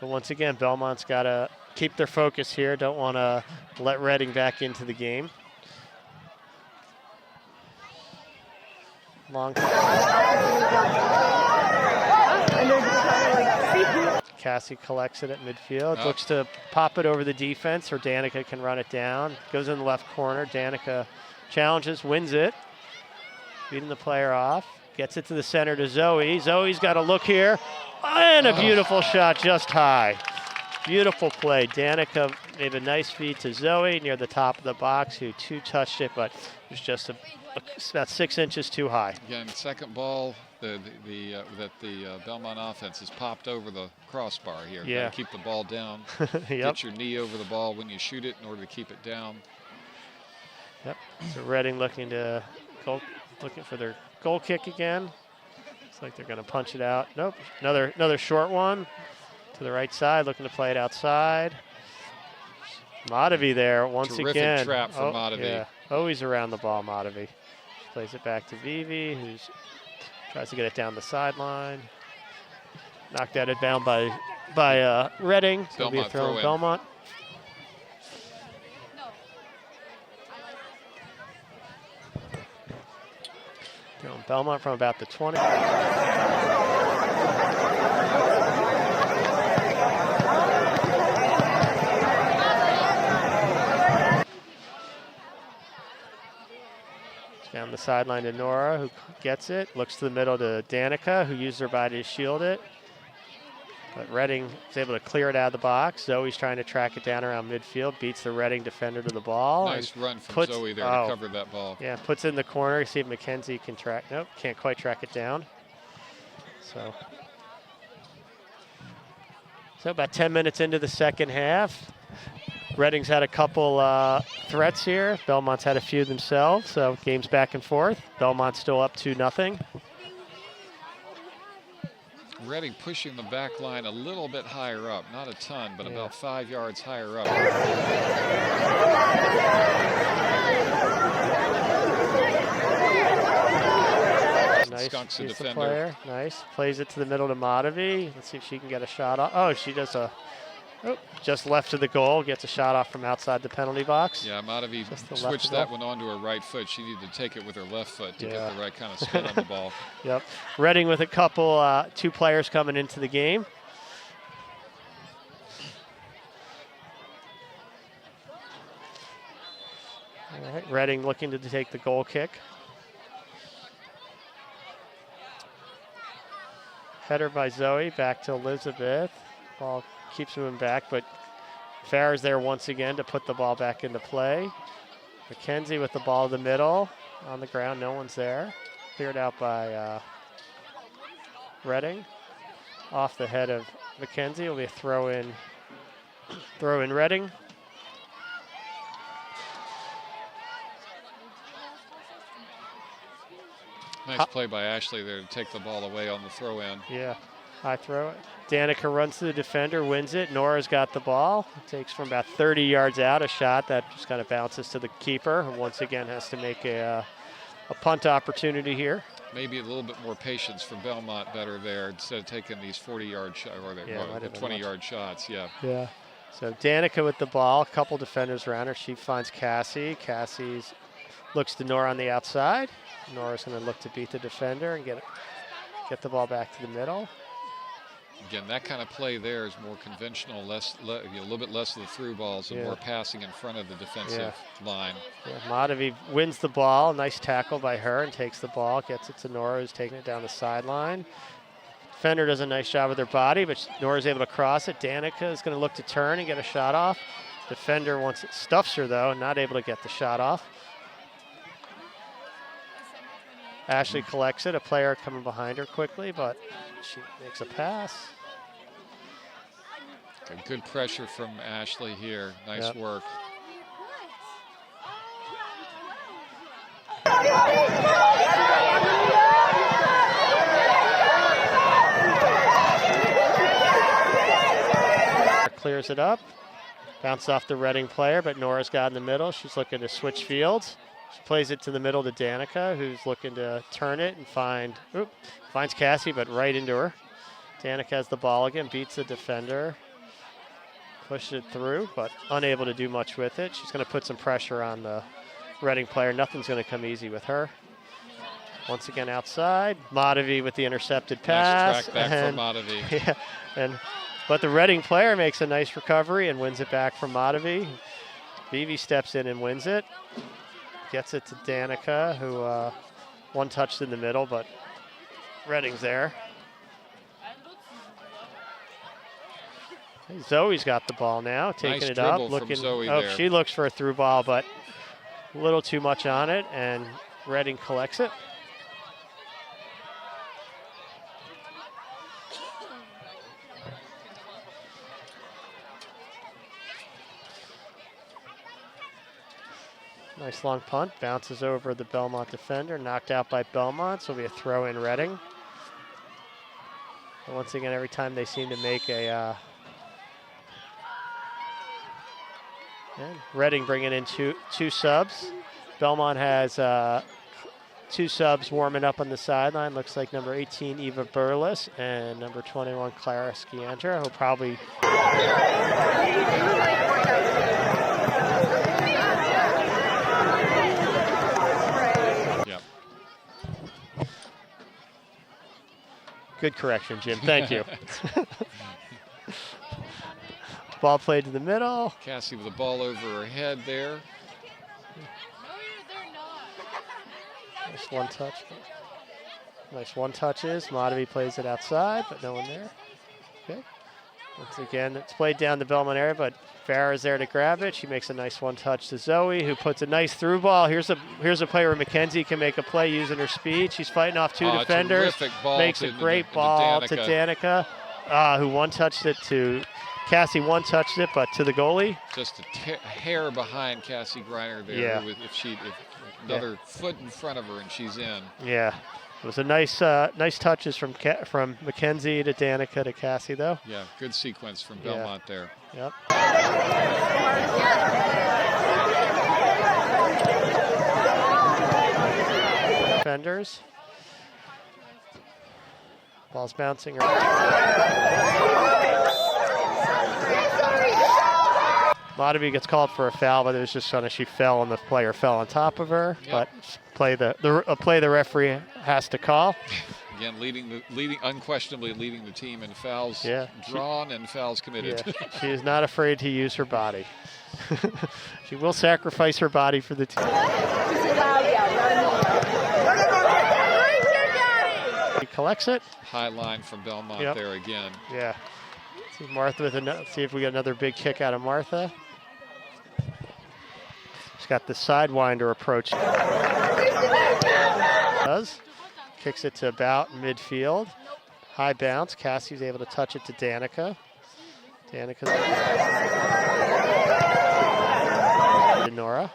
But once again, Belmont's got to keep their focus here. Don't want to let Reading back into the game. Long. Cassie collects it at midfield. Looks to pop it over the defense, or Daniya can run it down. Goes in the left corner. Daniya challenges, wins it. Beating the player off. Gets it to the center to Zoe. Zoe's got a look here. And a beautiful shot just high. Beautiful play. Danica made a nice feed to Zoe near the top of the box, who two-touched it, but it was just about 6 inches too high. Again, second ball that the Belmont offense has popped over the crossbar here. Yeah. Gotta keep the ball down. Yep. Get your knee over the ball when you shoot it in order to keep it down. Yep. So Reading looking for their goal kick again. Looks like they're going to punch it out. Nope. Another short one to the right side, looking to play it outside. Madavi there once Terrific again. trap for Madavi. Yeah. Always around the ball, Madavi. Plays it back to Vivi, who tries to get it down the sideline. Knocked out of bound by Reading. So it'll be a throw in Belmont. Throwing Belmont from about the 20. Down the sideline to Nora, who gets it. Looks to the middle to Danica, who used her body to shield it. But Reading is able to clear it out of the box. Zoe's trying to track it down around midfield, beats the Reading defender to the ball. Nice run from Zoe there to cover that ball. Yeah, puts it in the corner. See if McKenzie can track. Nope, can't quite track it down. So about 10 minutes into the second half. Reading's had a couple threats here. Belmont's had a few themselves, so game's back and forth. Belmont's still up 2-0. Reading pushing the back line a little bit higher up, not a ton, but about 5 yards higher up. Nice, Skunks the defender. Player. Nice, plays it to the middle to Madavi. Let's see if she can get a shot off. Oh, she does just left of the goal, gets a shot off from outside the penalty box. Yeah, Madavi switched that one onto her right foot. She needed to take it with her left foot to get the right kind of spin on the ball. Yep. Reading with a couple, 2 players coming into the game. All right, Reading looking to take the goal kick. Header by Zoe, back to Elizabeth. Ball keeps moving back, but Farr's there once again to put the ball back into play. McKenzie with the ball in the middle, on the ground, no one's there. Cleared out by Reading. Off the head of McKenzie, will be a throw in Reading. Nice play by Ashley there to take the ball away on the throw in. Yeah, high throw. Danica runs to the defender, wins it. Nora's got the ball. Takes from about 30 yards out a shot that just kind of bounces to the keeper, who once again has to make a punt opportunity here. Maybe a little bit more patience for Belmont better there instead of taking these 40-yard shots or the 20-yard shots. Yeah. Yeah. So Danica with the ball, a couple defenders around her. She finds Cassie. Cassie looks to Nora on the outside. Nora's going to look to beat the defender and get the ball back to the middle. Again, that kind of play there is more conventional, a little bit less of the through balls and more passing in front of the defensive line. Yeah, Madavi wins the ball. Nice tackle by her and takes the ball, gets it to Nora, who's taking it down the sideline. Defender does a nice job with her body, but Nora's able to cross it. Danica is going to look to turn and get a shot off. Defender once it stuffs her, though, not able to get the shot off. Ashley collects it, a player coming behind her quickly, but she makes a pass. Okay, good pressure from Ashley here. Nice work. Clears it up. Bounce off the Reading player, but Nora's got in the middle. She's looking to switch fields. She plays it to the middle to Danica, who's looking to turn it and finds Cassie, but right into her. Danica has the ball again, beats the defender. Pushes it through, but unable to do much with it. She's going to put some pressure on the Reading player. Nothing's going to come easy with her. Once again outside. Madavi with the intercepted pass. Nice track back from Madavi. Yeah, but the Reading player makes a nice recovery and wins it back from Madavi. Vivi steps in and wins it. Gets it to Danica, who one touched in the middle, but Reading's there. Zoe's got the ball now, taking Nice it up, dribble from looking. Zoe Oh, there. she looks for a through ball, but a little too much on it, and Reading collects it. Nice long punt, bounces over the Belmont defender, knocked out by Belmont, so it'll be a throw in Reading. And once again, every time they seem to make a and Reading bringing in two subs. Belmont has 2 subs warming up on the sideline. Looks like number 18, Eva Burles, and number 21, Clara Sciantra, who'll probably... Yep. Good correction, Jim. Thank you. Ball played to the middle. Cassie with the ball over her head there. Nice one touch. Nice one touches. Madhavi plays it outside, but no one there. Okay. Once again, it's played down the Belmont area, but Farah's there to grab it. She makes a nice one touch to Zoe, who puts a nice through ball. Here's a player where Mackenzie can make a play using her speed. She's fighting off 2 defenders. Ball makes a great ball to Danica, who one touched it to Cassie. One touched it, but to the goalie. Just a hair behind Cassie Griner there. Yeah. If another foot in front of her and she's in. Yeah. It was a nice touches from Mackenzie to Danica to Cassie, though. Yeah, good sequence from Belmont there. Yep. Defenders. Ball's bouncing around. Madhavi gets called for a foul, but it was just she fell and the player fell on top of her. Yep. But a play the referee has to call. Again, unquestionably leading the team in fouls drawn and fouls committed. Yeah. She is not afraid to use her body. She will sacrifice her body for the team. He collects it. High line from Belmont there again. Yeah. See Martha with see if we get another big kick out of Martha. She's got the sidewinder approach. Does. Kicks it to about midfield. High bounce. Cassie's able to touch it to Danica. Danica's to Nora.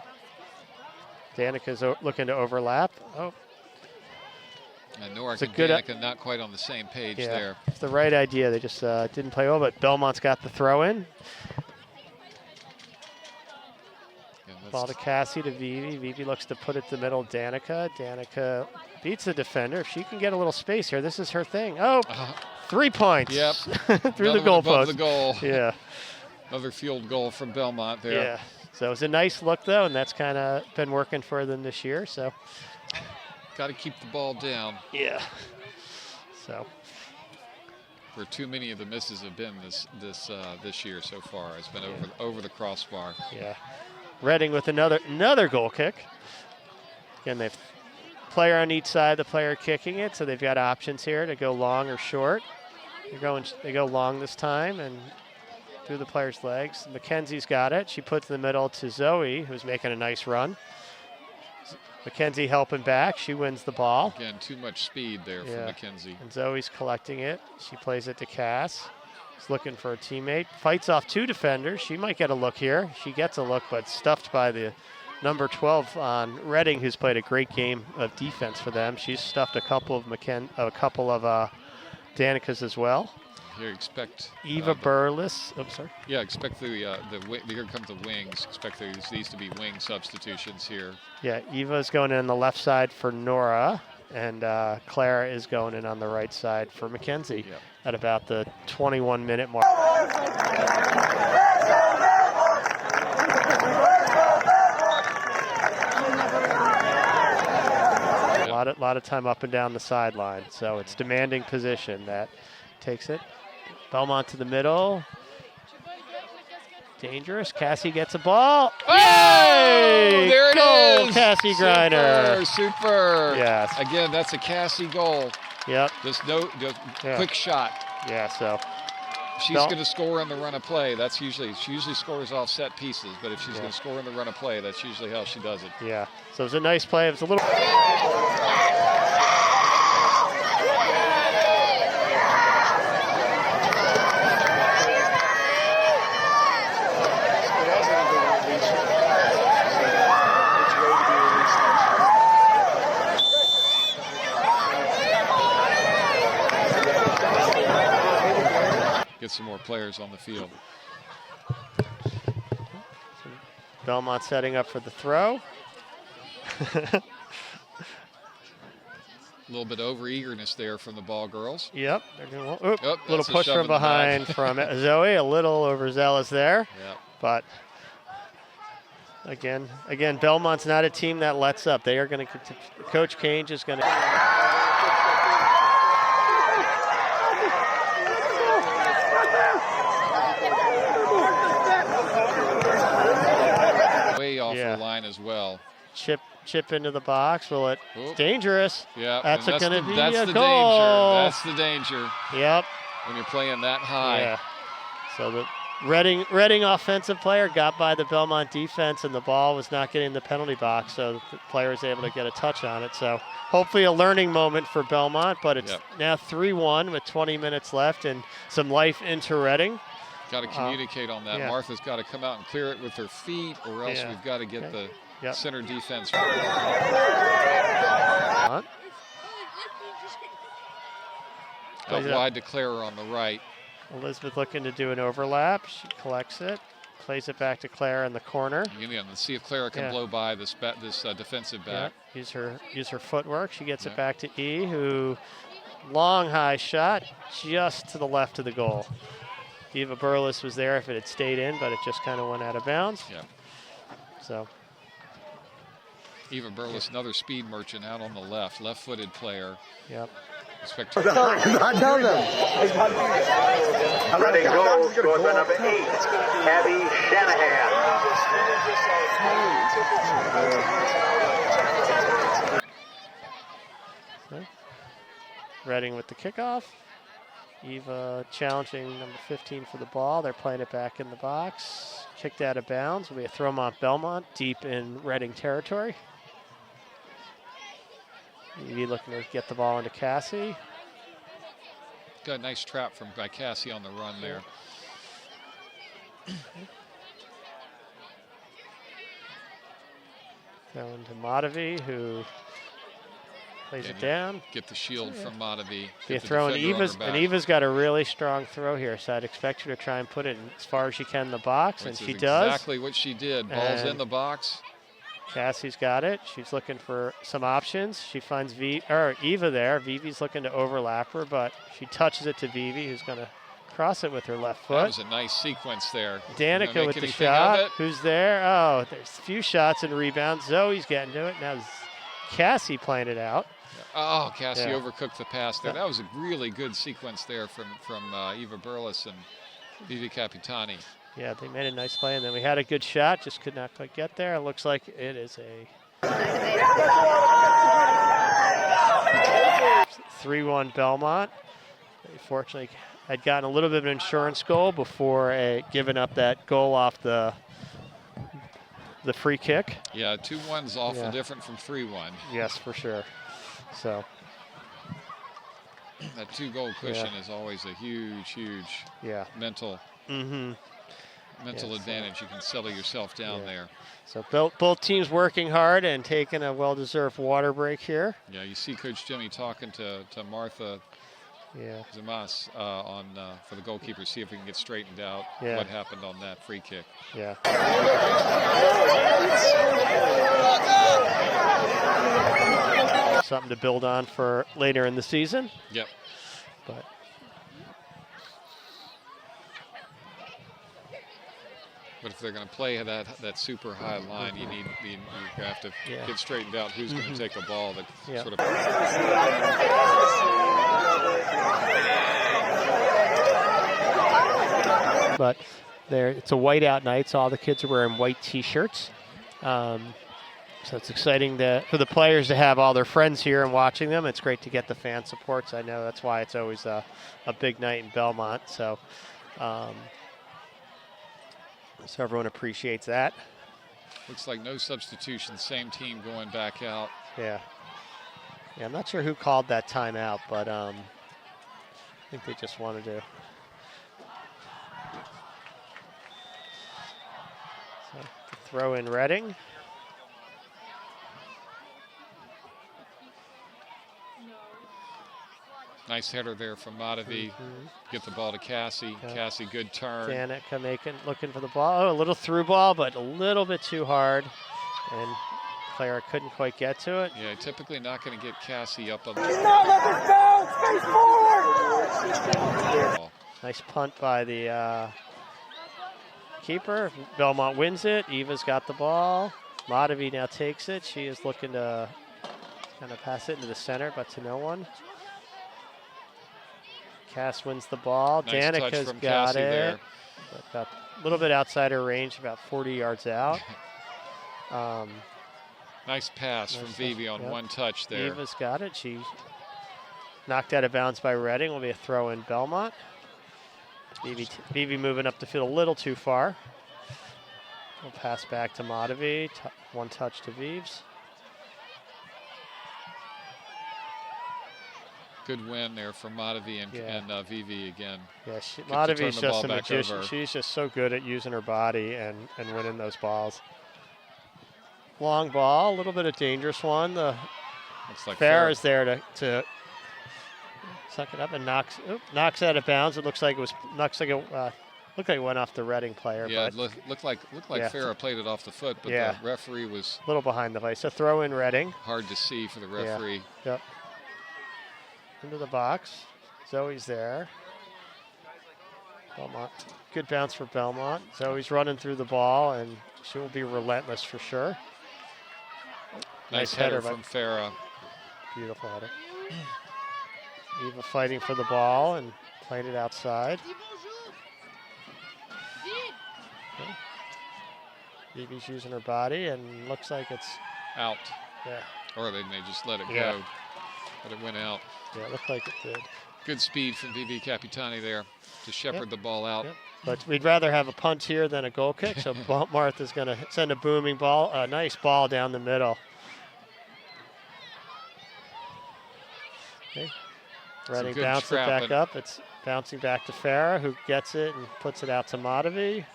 Danica's looking to overlap. Oh. And Nora and Danica not quite on the same page there. It's the right idea. They just didn't play well, but Belmont's got the throw in. Ball to Cassie to Vivi. Vivi looks to put it to the middle. Danica. Danica beats the defender. If she can get a little space here, this is her thing. Oh, 3 points. Yep. Through the goal post. The goal. Yeah. Another field goal from Belmont there. Yeah. So it was a nice look, though, and that's kind of been working for them this year. So. Got to keep the ball down. Yeah. So. Where too many of the misses have been this year so far. It's been over the crossbar. Yeah. Reading with another goal kick. Again, they've player on each side, the player kicking it, so they've got options here to go long or short. They go long this time and through the player's legs. Mackenzie's got it. She puts in the middle to Zoe, who's making a nice run. Mackenzie helping back. She wins the ball. Again, too much speed there from Mackenzie. And Zoe's collecting it. She plays it to Cass. She's looking for a teammate. Fights off 2 defenders. She might get a look here. She gets a look, but stuffed by the number 12 on Reading, who's played a great game of defense for them. She's stuffed a couple of Danica's as well. Here, expect Eva Burles. Oh, sorry. Yeah, expect here comes the wings. Expect these to be wing substitutions here. Yeah, Eva's going in on the left side for Nora, and Clara is going in on the right side for Mackenzie at about the 21-minute mark. A lot of time up and down the sideline, so it's demanding position that takes it. Belmont to the middle. Dangerous. Cassie gets a ball. Oh, Yay! there it goal, is. Cassie Griner. Super. Yes. Again, that's a Cassie goal. Yep. Quick shot. Yeah, so She's going to score on the run of play. That's usually, she usually scores off set pieces, but if she's going to score on the run of play, that's usually how she does it. Yeah. So it was a nice play. It was a little. Get some more players on the field. Belmont setting up for the throw. A little bit over eagerness there from the ball girls. Yep. They're gonna, Oh, little push from behind from Zoe. A little overzealous there. Yep. But again, Belmont's not a team that lets up. They are going to. Coach Cage is going to. Way off the line as well. Chip into the box. Will it? It's dangerous. Yeah, that's going to be a the goal. That's the danger. Yep. When you're playing that high. Yeah. So the Reading offensive player got by the Belmont defense, and the ball was not getting in the penalty box, so the player was able to get a touch on it. So hopefully a learning moment for Belmont, but it's now 3-1 with 20 minutes left and some life into Reading. Got to communicate on that. Martha's got to come out and clear it with her feet, or else we've got to get the center defense. Out wide to Claire on the right. Elizabeth looking to do an overlap. She collects it, plays it back to Claire in the corner. Let's see if Claire can blow by this defensive back. Use her footwork. She gets it back to E, who long high shot just to the left of the goal. Eva Burles was there if it had stayed in, but it just kind of went out of bounds. Yeah. So. Eva Burles, another speed merchant out on the left-footed player. Yep. Tell them. Reading goal scored by number 8, Abby Shanahan. Reading with the kickoff. Eva challenging number 15 for the ball. They're playing it back in the box. Kicked out of bounds. It'll be a Belmont deep in Reading territory. Evie looking to get the ball into Cassie. Got a nice trap by Cassie on the run there. Going to Madavi, who plays it down. Get the shield from Madavi. Be a throw, and Eva's got a really strong throw here, so I'd expect her to try and put it as far as she can in the box, and she does. Exactly what she did. Ball's in the box. Cassie's got it. She's looking for some options. She finds Eva there. Vivi's looking to overlap her, but she touches it to Vivi, who's going to cross it with her left foot. That was a nice sequence there. Danica with the shot. Who's there? Oh, there's a few shots and rebounds. Zoe's getting to it. Now Cassie playing it out. Oh, Cassie overcooked the pass there. That was a really good sequence there from Eva Burles and Vivi Capitani. Yeah, they made a nice play, and then we had a good shot, just could not quite get there. It looks like it is a 3-1 Belmont. They fortunately had gotten a little bit of an insurance goal before giving up that goal off the free kick. Yeah, 2-1's awful different from 3-1. Yes, for sure. So that 2-goal cushion is always a huge mental. Mental advantage. You can settle yourself down there. So both teams working hard and taking a well-deserved water break here. Yeah, you see Coach Jimmy talking to Martha Zamas for the goalkeeper, see if we can get straightened out what happened on that free kick. Yeah. Something to build on for later in the season. Yep. But if they're going to play that super high line, you have to get straightened out who's going to take a ball that sort of. But it's a whiteout night, so all the kids are wearing white T-shirts. So it's exciting for the players to have all their friends here and watching them. It's great to get the fan supports. I know that's why it's always a big night in Belmont. So So everyone appreciates that. Looks like no substitution, same team going back out. Yeah. Yeah, I'm not sure who called that timeout, but I think they just wanted to. So to throw in Reading. Nice header there from Madavi. Get the ball to Cassie. Cassie, good turn. Daniya looking for the ball. Oh, a little through ball, but a little bit too hard. And Clara couldn't quite get to it. Yeah, typically not going to get Cassie up on Do not let this bounce! Face forward! Nice punt by the keeper. Belmont wins it. Eva's got the ball. Madavi now takes it. She is looking to kind of pass it into the center, but to no one. Cass wins the ball. Nice Danica's got it. There. About a little bit outside her range, about 40 yards out. Nice pass from Vivi on one touch there. Eva's got it. She knocked out of bounds by Reading. Will be a throw in Belmont. Vivi moving up the field a little too far. We'll pass back to Madavi. One touch to Vives. Good win there for Madavi and Vivi again. Yeah, Madavi's just a magician. She's just so good at using her body and winning those balls. Long ball, a little bit of dangerous one. Looks like Farrah's there to suck it up and knocks out of bounds. It looks like it went off the Reading player. Yeah, but looked like Farrah played it off the foot, but the referee was a little behind the play. So throw in Reading. Hard to see for the referee. Yep. Into the box. Zoe's there. Belmont. Good bounce for Belmont. Zoe's running through the ball, and she will be relentless for sure. Nice header from Farrah. Beautiful header. Eva fighting for the ball and playing it outside. Okay. Vivi's using her body, and looks like it's out. Yeah. Or they may just let it go, but it went out. Yeah, it looked like it did. Good speed from Vivi Capitani there to shepherd the ball out. But we'd rather have a punt here than a goal kick, so Martha's going to send a booming ball, a nice ball down the middle. Okay. Reading bounces it back up. It's bouncing back to Farrah, who gets it and puts it out to Madavi.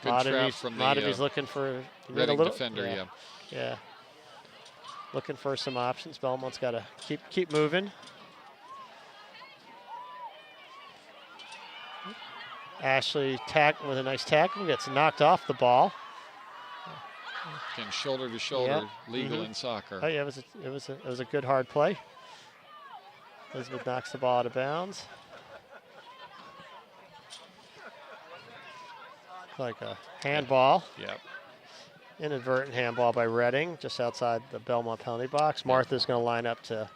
Madavi's looking for Reading defender, Yeah. Looking for some options. Belmont's got to keep moving. Ashley with a nice tackle, gets knocked off the ball. Again, shoulder to shoulder, legal in soccer. Oh yeah, it was a good hard play. Elizabeth knocks the ball out of bounds. Like a handball. Yep. Inadvertent handball by Reading, just outside the Belmont penalty box. Martha's going to line up to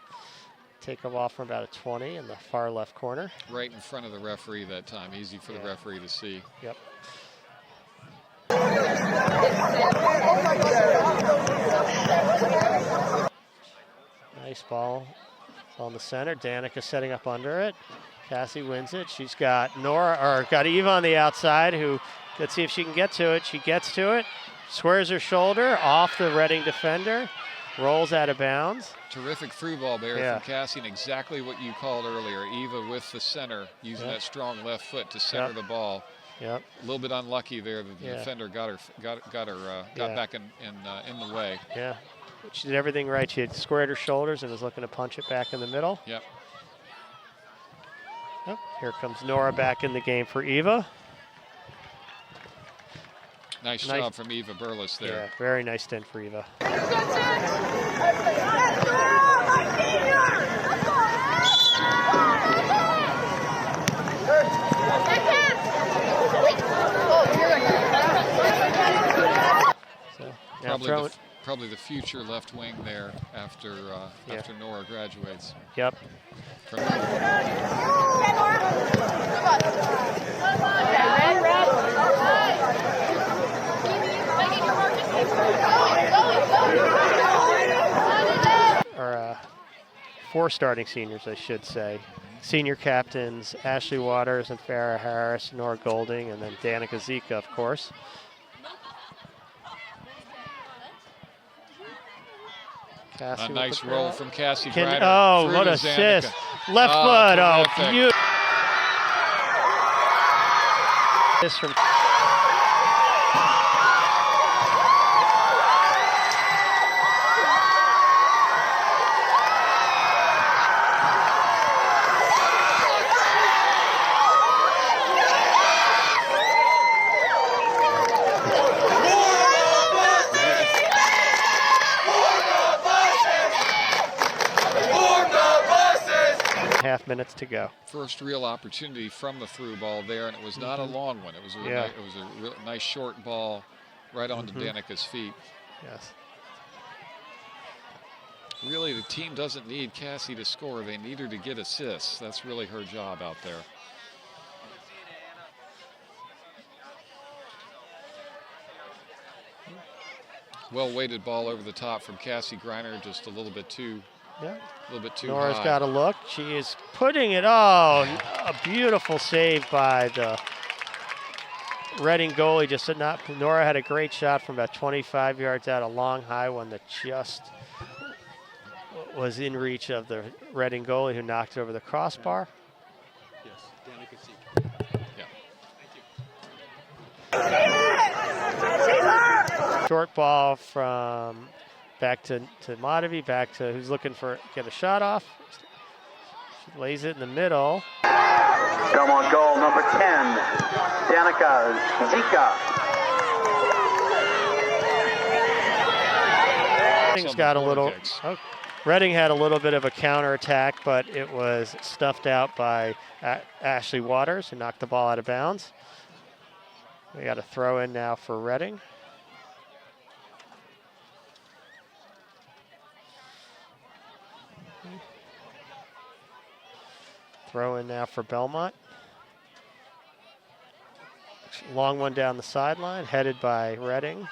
take a ball from about a 20 in the far left corner. Right in front of the referee that time. Easy for the referee to see. Yep. Nice ball. It's on the center. Danica setting up under it. Cassie wins it. She's got got Eva on the outside, who, let's see if she can get to it. She gets to it. Squares her shoulder off the Reading defender. Rolls out of bounds. Terrific through ball there from Cassie, and exactly what you called earlier. Eva with the center, using that strong left foot to center the ball. Yep. A little bit unlucky there that the defender got back in the way. Yeah. She did everything right. She had squared her shoulders and was looking to punch it back in the middle. Yep. Oh, here comes Nora back in the game for Eva. Nice job from Eva Burles there. Yeah, very nice stint for Eva. So, probably the future left wing there after Nora graduates. Yep. Or 4 starting seniors, I should say. senior captains Ashley Waters and Farrah Harris, Nora Golding, and then Danica Zika, of course. A nice roll from Cassie Griner. Oh, what assist. Left foot. Oh, beautiful. This from half minutes to go. First real opportunity from the through ball there, and it was not a long one. It was a, it was a real nice short ball right onto Danica's feet. Yes. Really, the team doesn't need Cassie to score. They need her to get assists. That's really her job out there. Well-weighted ball over the top from Cassie Griner, just a little bit too a little bit too Nora's high. got a look. She is putting it, a beautiful save by the Reading goalie. Just did not, Nora had a great shot from about 25 yards out, a long high one that just was in reach of the Reading goalie who knocked it over the crossbar. Yes, Danica Zika. Yeah. Short ball from back to Madhavi, back to who's looking for get a shot off. She lays it in the middle. Belmont goal number 10, Danica Zika. Reading's got a little. Reading had a little bit of a counterattack, but it was stuffed out by Ashley Waters, who knocked the ball out of bounds. We got a throw in now for Reading. Throw in now for Belmont. Long one down the sideline, headed by Reading.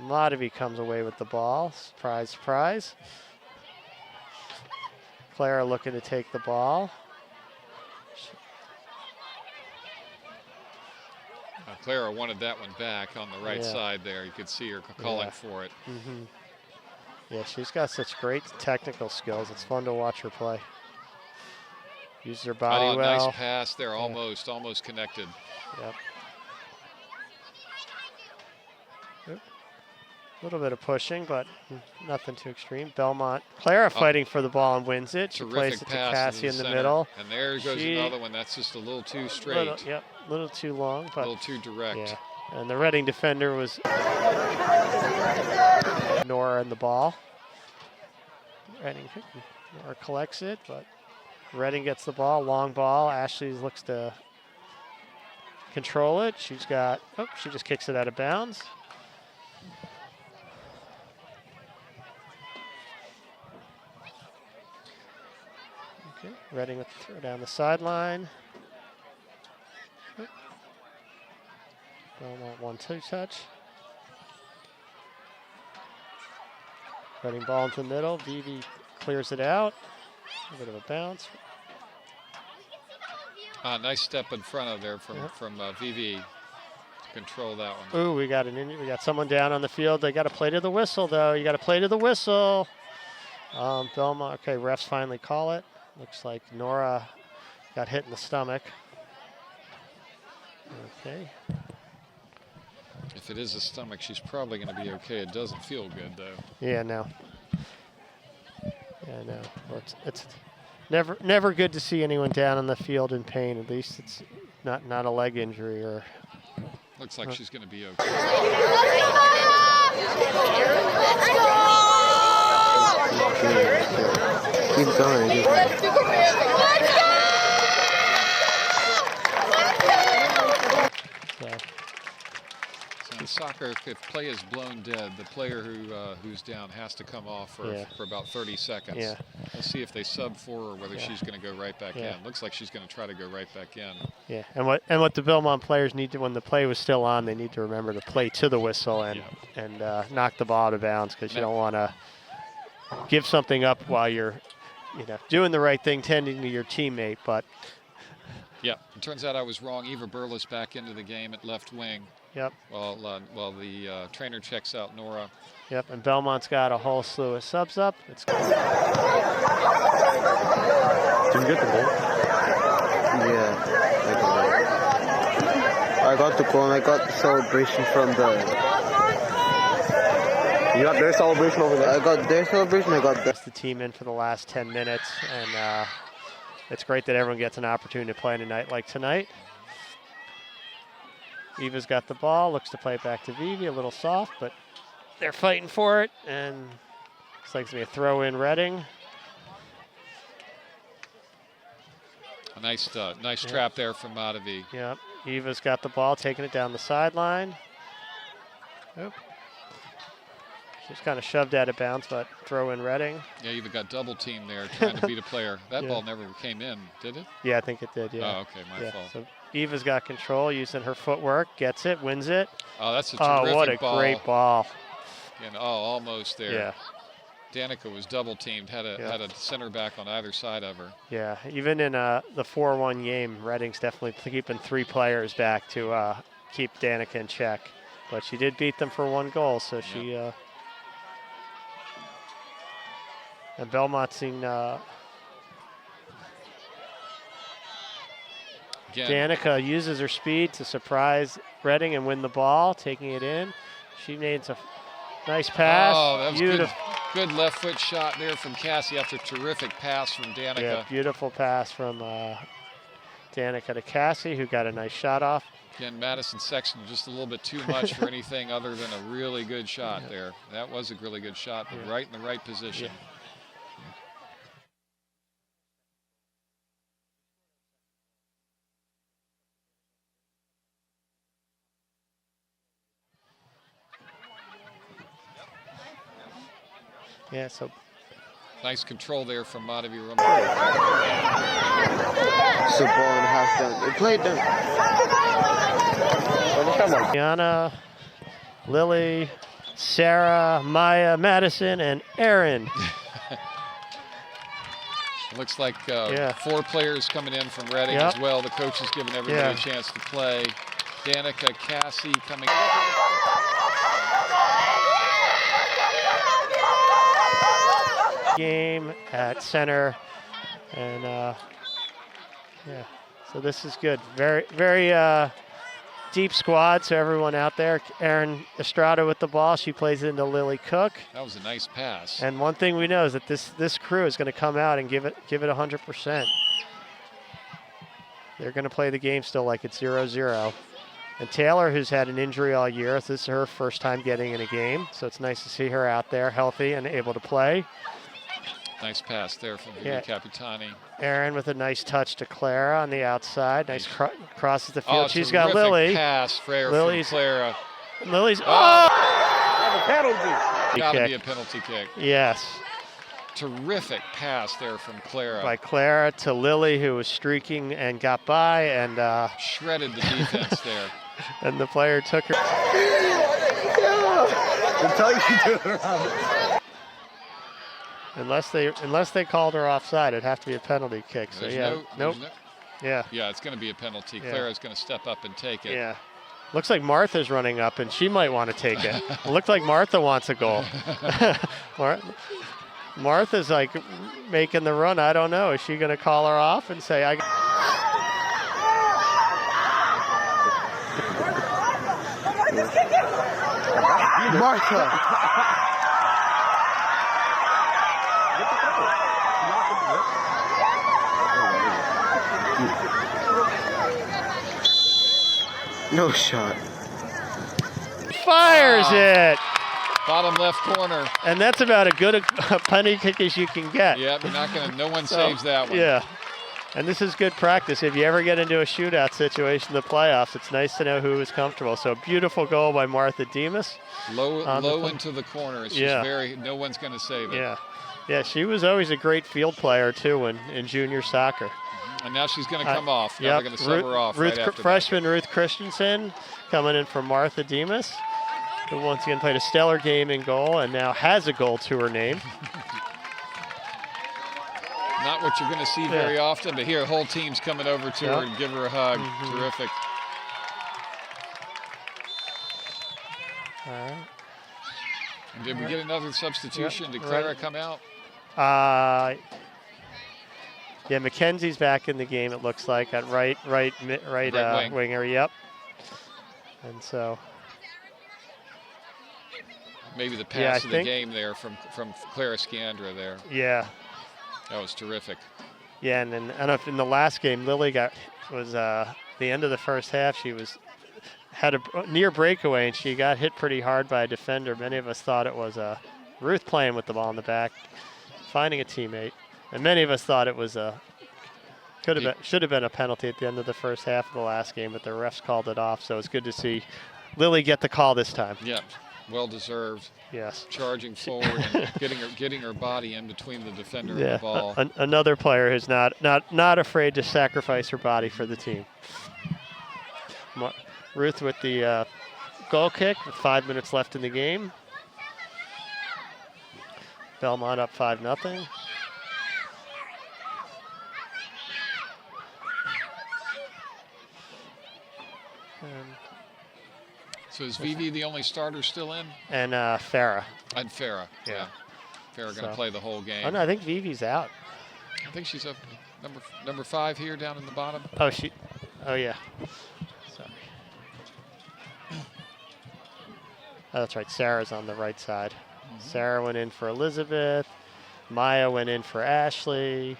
Madhavi comes away with the ball. Surprise, surprise. Clara looking to take the ball. Clara wanted that one back on the right side there. You could see her calling for it. Yeah, she's got such great technical skills. It's fun to watch her play. Uses her body well. Nice pass there, almost connected. Yep. A little bit of pushing, but nothing too extreme. Belmont, Clara fighting for the ball and wins it. She plays it to Cassie in the middle. And there goes another one. That's just a little too straight. A little too long, but a little too direct. Yeah. And the Reading defender was Nora in the ball. Reading Nora collects it, but Reading gets the ball, long ball. Ashley looks to control it. She's got, she just kicks it out of bounds. Okay, Reading with the throw down the sideline. Belmont 1-2 touch. Reading ball into the middle. Vivi clears it out. A bit of a bounce. Nice step in front of there from VV to control that one. Ooh, we got someone down on the field. They got to play to the whistle, though. You got to play to the whistle. Belmont. Okay, refs finally call it. Looks like Nora got hit in the stomach. Okay. If it is a stomach, she's probably going to be okay. It doesn't feel good, though. Yeah, no. Yeah, no. Well, it's never good to see anyone down on the field in pain. At least it's not a leg injury or. Looks like she's going to be okay. Keep going. In soccer, if play is blown dead, the player who's down has to come off for about 30 seconds. Yeah. Let's see if they sub for her or whether she's going to go right back in. Looks like she's going to try to go right back in. Yeah, and what the Belmont players need to, when the play was still on, they need to remember to play to the whistle and knock the ball out of bounds, because you don't want to give something up while you're doing the right thing, tending to your teammate. But yeah, it turns out I was wrong. Eva Burles back into the game at left wing. Yep. While the trainer checks out Nora. Yep, and Belmont's got a whole slew of subs up. It's Did you get the goal? Yeah, I got the goal and I got the celebration from the... You got their celebration over there? I got their celebration, I got the team in for the last 10 minutes, and it's great that everyone gets an opportunity to play in a night like tonight. Eva's got the ball, looks to play it back to Vivi, a little soft, but they're fighting for it, and looks like it's going to be a throw-in Reading. A nice trap there from Matavi. Yep, Eva's got the ball, taking it down the sideline. Oop. She's kind of shoved out of bounds, but throw-in Reading. Yeah, Eva got double-teamed there, trying to beat a player. That ball never came in, did it? Yeah, I think it did, yeah. Oh, okay, my fault. So Eva's got control, using her footwork, gets it, wins it. Oh, that's a terrific ball. Oh, what a great ball. And almost there. Yeah. Danica was double-teamed, had a center back on either side of her. Yeah, even in the 4-1 game, Reading's definitely keeping 3 players back to keep Danica in check. But she did beat them for 1 goal, so she... and Belmont's seen... Danica uses her speed to surprise Reading and win the ball, taking it in. She made a nice pass. Oh, that was good left foot shot there from Cassie after a terrific pass from Danica. Yeah, beautiful pass from Danica to Cassie, who got a nice shot off. Again, Madison Sexton just a little bit too much for anything other than a really good shot there. That was a really good shot, but right in the right position. Yeah. Yeah, so nice control there from Matavi Roma. So ball and a half down. They played them. Diana, Lily, Sarah, Maya, Madison, and Erin. Looks like 4 players coming in from Reading as well. The coach is giving everybody a chance to play. Danica, Cassie coming. Game at center, and so this is good. Very deep squad, so everyone out there. Erin Estrada with the ball, she plays it into Lily Cook. That was a nice pass. And one thing we know is that this crew is going to come out and give it 100%. They're going to play the game still like it's 0-0. And Taylor, who's had an injury all year, this is her first time getting in a game, so it's nice to see her out there healthy and able to play. Nice pass there from Capitani. Erin with a nice touch to Clara on the outside. Nice crosses the field. She's got Lily. Pass from Clara. Lily's. A penalty. Got to be a penalty kick. Yes. Terrific pass there from Clara. By Clara to Lily, who was streaking and got by and shredded the defense there. And the player took her. Until you do it around. Unless they called her offside, it'd have to be a penalty kick. So nope. Yeah, it's going to be a penalty. Clara's going to step up and take it. Yeah. Looks like Martha's running up, and she might want to take it. It looked like Martha wants a goal. Martha's like making the run. I don't know. Is she going to call her off and say, Martha! No shot. Fires it. Bottom left corner. And that's about as good a penalty kick as you can get. Yeah, you're not gonna. No one saves that one. Yeah. And this is good practice. If you ever get into a shootout situation in the playoffs, it's nice to know who is comfortable. So beautiful goal by Martha Demas. Low into the corner. It's just no one's going to save it. Yeah. Yeah, she was always a great field player, too, in junior soccer. And now she's going to come off. Now they're going to sub her off right after freshman Ruth Christensen coming in for Martha Demas, who once again played a stellar game in goal and now has a goal to her name. Not what you're going to see very often, but here, whole team's coming over to her and give her a hug. Terrific. All right. And did we get another substitution? Did Clara come out? Yeah, Mackenzie's back in the game. It looks like at right wing. winger. Yep. And so maybe the pass of the game there from Clara Scandra there. Yeah. That was terrific. Yeah, and then I don't know if in the last game Lily was the end of the first half. She had a near breakaway and she got hit pretty hard by a defender. Many of us thought it was Ruth playing with the ball in the back, finding a teammate, and many of us thought it was should have been a penalty at the end of the first half of the last game, but the refs called it off. So it's good to see Lily get the call this time. Yeah, well deserved. Yes. Charging forward and getting her body in between the defender and the ball. Another player who's not afraid to sacrifice her body for the team. Ruth with the goal kick with 5 minutes left in the game. Belmont up 5-0. So is Vivi the only starter still in? And Farah. And Farah, yeah. Farah going to play the whole game. Oh, no, I think Vivi's out. I think she's up number 5 here down in the bottom. Oh, yeah. Sorry. Oh, that's right. Sarah's on the right side. Sarah went in for Elizabeth. Maya went in for Ashley.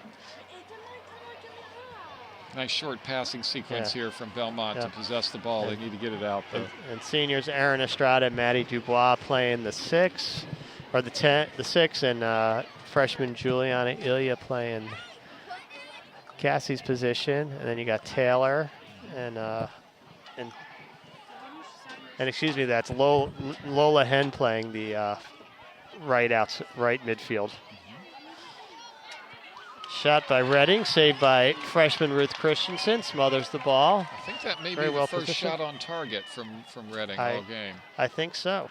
Nice short passing sequence here from Belmont to possess the ball. They need to get it out, though. And seniors Erin Estrada and Maddie Dubois playing the 6, or the 6, and freshman Juliana Ilya playing Cassie's position. And then you got Taylor and excuse me, that's Lola Hen playing the right midfield. Shot by Redding, saved by freshman Ruth Christensen, smothers the ball. I think that may be the first shot on target from Redding all game. I think so.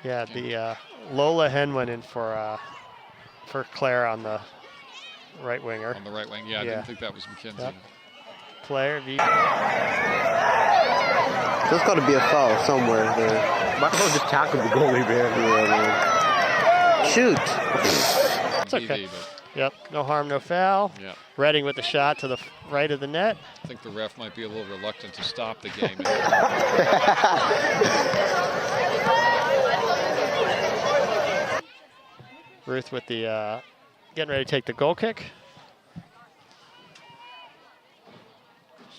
Yeah, the Lola Hen went in for Claire on the right winger. On the right wing, I didn't think that was Mackenzie. Yep. Player, There's got to be a foul somewhere there. Margaux just tackled the goalie, man. Shoot. It's okay. Yep, no harm, no foul. Yep. Redding with the shot to the right of the net. I think the ref might be a little reluctant to stop the game. Ruth with the getting ready to take the goal kick.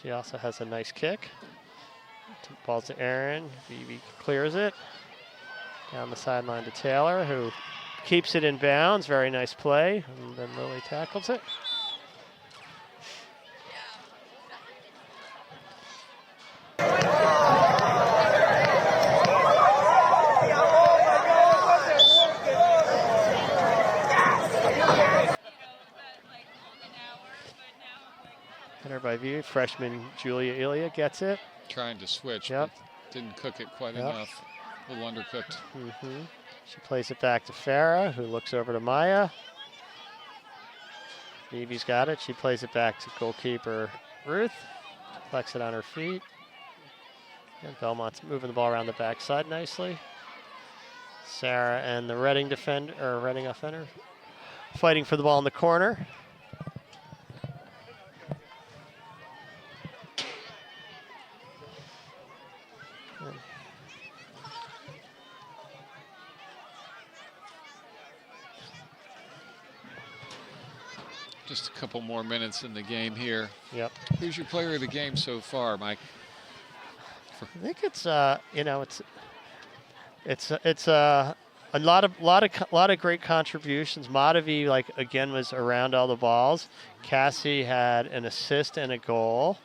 She also has a nice kick. Ball's to Erin. Vivi clears it. Down the sideline to Taylor, who keeps it in bounds. Very nice play. And then Lily tackles it. Header by Vivi. Freshman Julia Ilya gets it. Trying to switch, but didn't cook it quite enough. A little undercooked. She plays it back to Farah, who looks over to Maya. Vivi's got it. She plays it back to goalkeeper Ruth. Flex it on her feet. And Belmont's moving the ball around the backside nicely. Sarah and the Reading offender fighting for the ball in the corner. Just a couple more minutes in the game here. Yep. Who's your player of the game so far, Mike? I think it's it's a lot of great contributions. Madavi again was around all the balls. Cassie had an assist and a goal.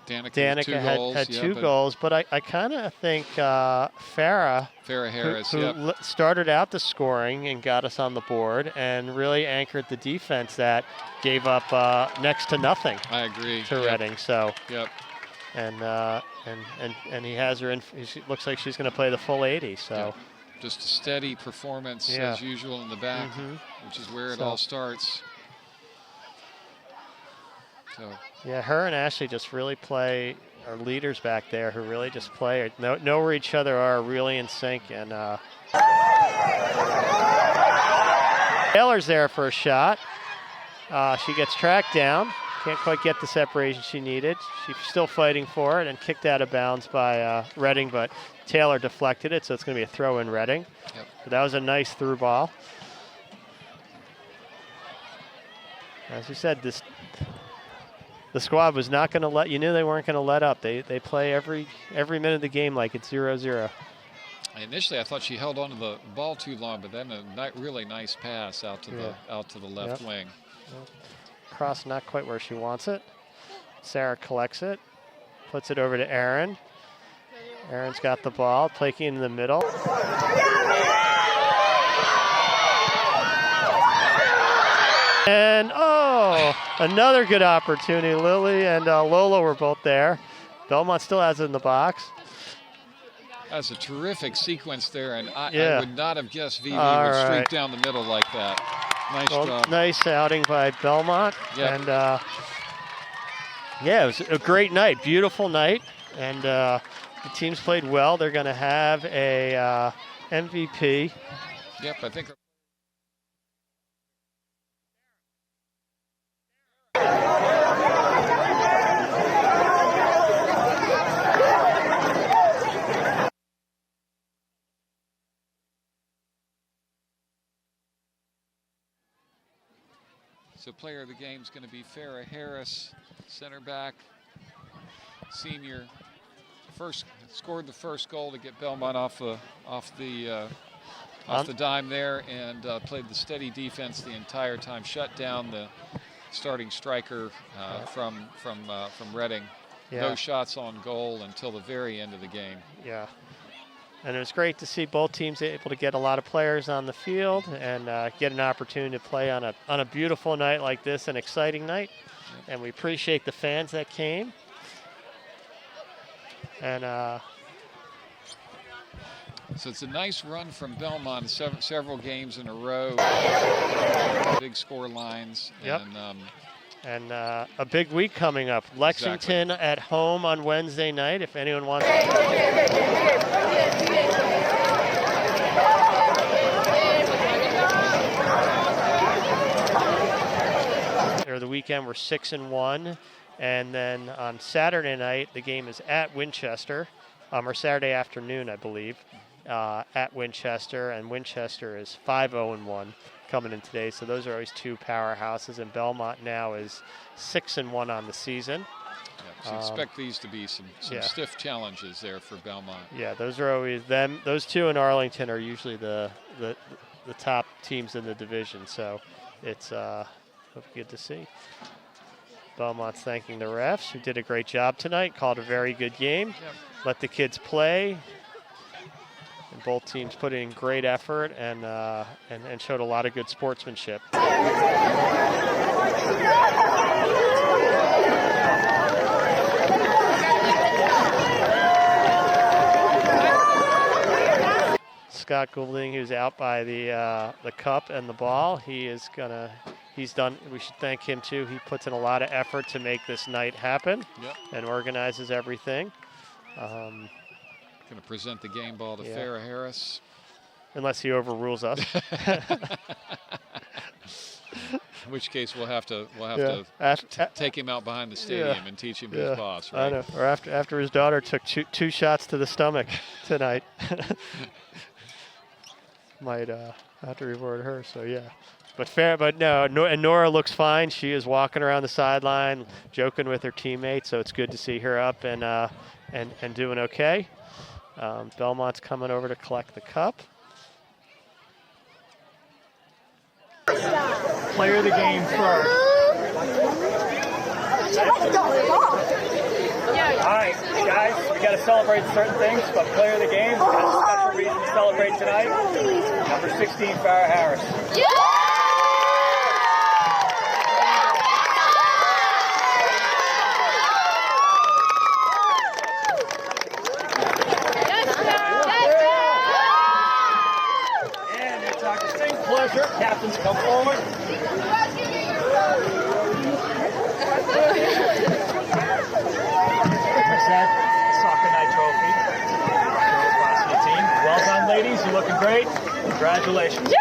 Danica had two goals, but I kind of think Farah Harris who started out the scoring and got us on the board and really anchored the defense that gave up next to nothing. I agree. To Reading. So. Yep. And he has her in. She looks like she's going to play the full 80. So. Just a steady performance as usual in the back, which is where it all starts. So. Yeah, her and Ashley just really play, are leaders back there who really just play, know where each other are, really in sync. And Taylor's there for a shot. She gets tracked down. Can't quite get the separation she needed. She's still fighting for it and kicked out of bounds by Redding, but Taylor deflected it, so it's going to be a throw in Redding. Yep. But that was a nice through ball. As we said, the squad was not going to let, you knew they weren't going to let up. They play every minute of the game like it's 0-0. Initially, I thought she held on to the ball too long, but then a really nice pass out to the left wing. Yep. Cross not quite where she wants it. Sarah collects it, puts it over to Erin. Erin's got the ball, taking in the middle. And another good opportunity. Lily and Lola were both there. Belmont still has it in the box. That's a terrific sequence there, and I would not have guessed Vivi would streak down the middle like that. Nice job. Nice outing by Belmont. Yep. And it was a great night, beautiful night. And the teams played well. They're going to have a MVP. Yep, I think. So player of the game is going to be Farrah Harris, center back, senior. Scored the first goal to get Belmont off the dime there, and played the steady defense the entire time. Shut down the starting striker from Reading. Yeah. No shots on goal until the very end of the game. Yeah. And it was great to see both teams able to get a lot of players on the field and get an opportunity to play on a beautiful night like this, an exciting night. Yep. And we appreciate the fans that came. And so it's a nice run from Belmont, several games in a row, big score lines. Yep. And a big week coming up. Lexington at home on Wednesday night, if anyone wants or the weekend we're 6-1. And then on Saturday night, the game is at Winchester, or Saturday afternoon, I believe, at Winchester. And Winchester is 5-0-1 coming in today. So those are always two powerhouses. And Belmont now is 6-1 on the season. Yeah, so expect these to be some stiff challenges there for Belmont. Yeah, those are always them. Those two in Arlington are usually the top teams in the division. So it's good to see. Belmont's thanking the refs who did a great job tonight, called a very good game, let the kids play, and both teams put in great effort and showed a lot of good sportsmanship. Scott Goulding, who's out by the cup and the ball, he's done. We should thank him too. He puts in a lot of effort to make this night happen and organizes everything. Going to present the game ball to Farrah Harris. Unless he overrules us. In which case we'll have to take him out behind the stadium and teach him his boss. Right? I know. Or after his daughter took two shots to the stomach tonight. Might have to reward her. So But no, and Nora looks fine. She is walking around the sideline, joking with her teammates, so it's good to see her up and doing okay. Belmont's coming over to collect the cup. Player of the game first. All right, guys, we got to celebrate certain things, but player of the game, we got a special reason to celebrate tonight. Number 16, Farrah Harris. Forward. Present Soccer Night Trophy. Girls Varsity team. Well done, ladies. You're looking great. Congratulations. Here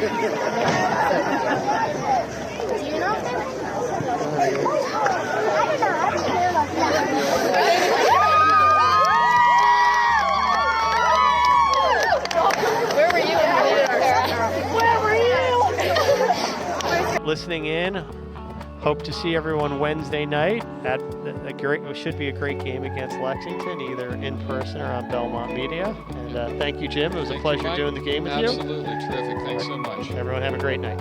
we go. Listening in. Hope to see everyone Wednesday night at it should be a great game against Lexington, either in person or on Belmont Media. And thank you, Jim. It was a pleasure doing the game with you. Absolutely terrific. Thanks so much. Everyone have a great night.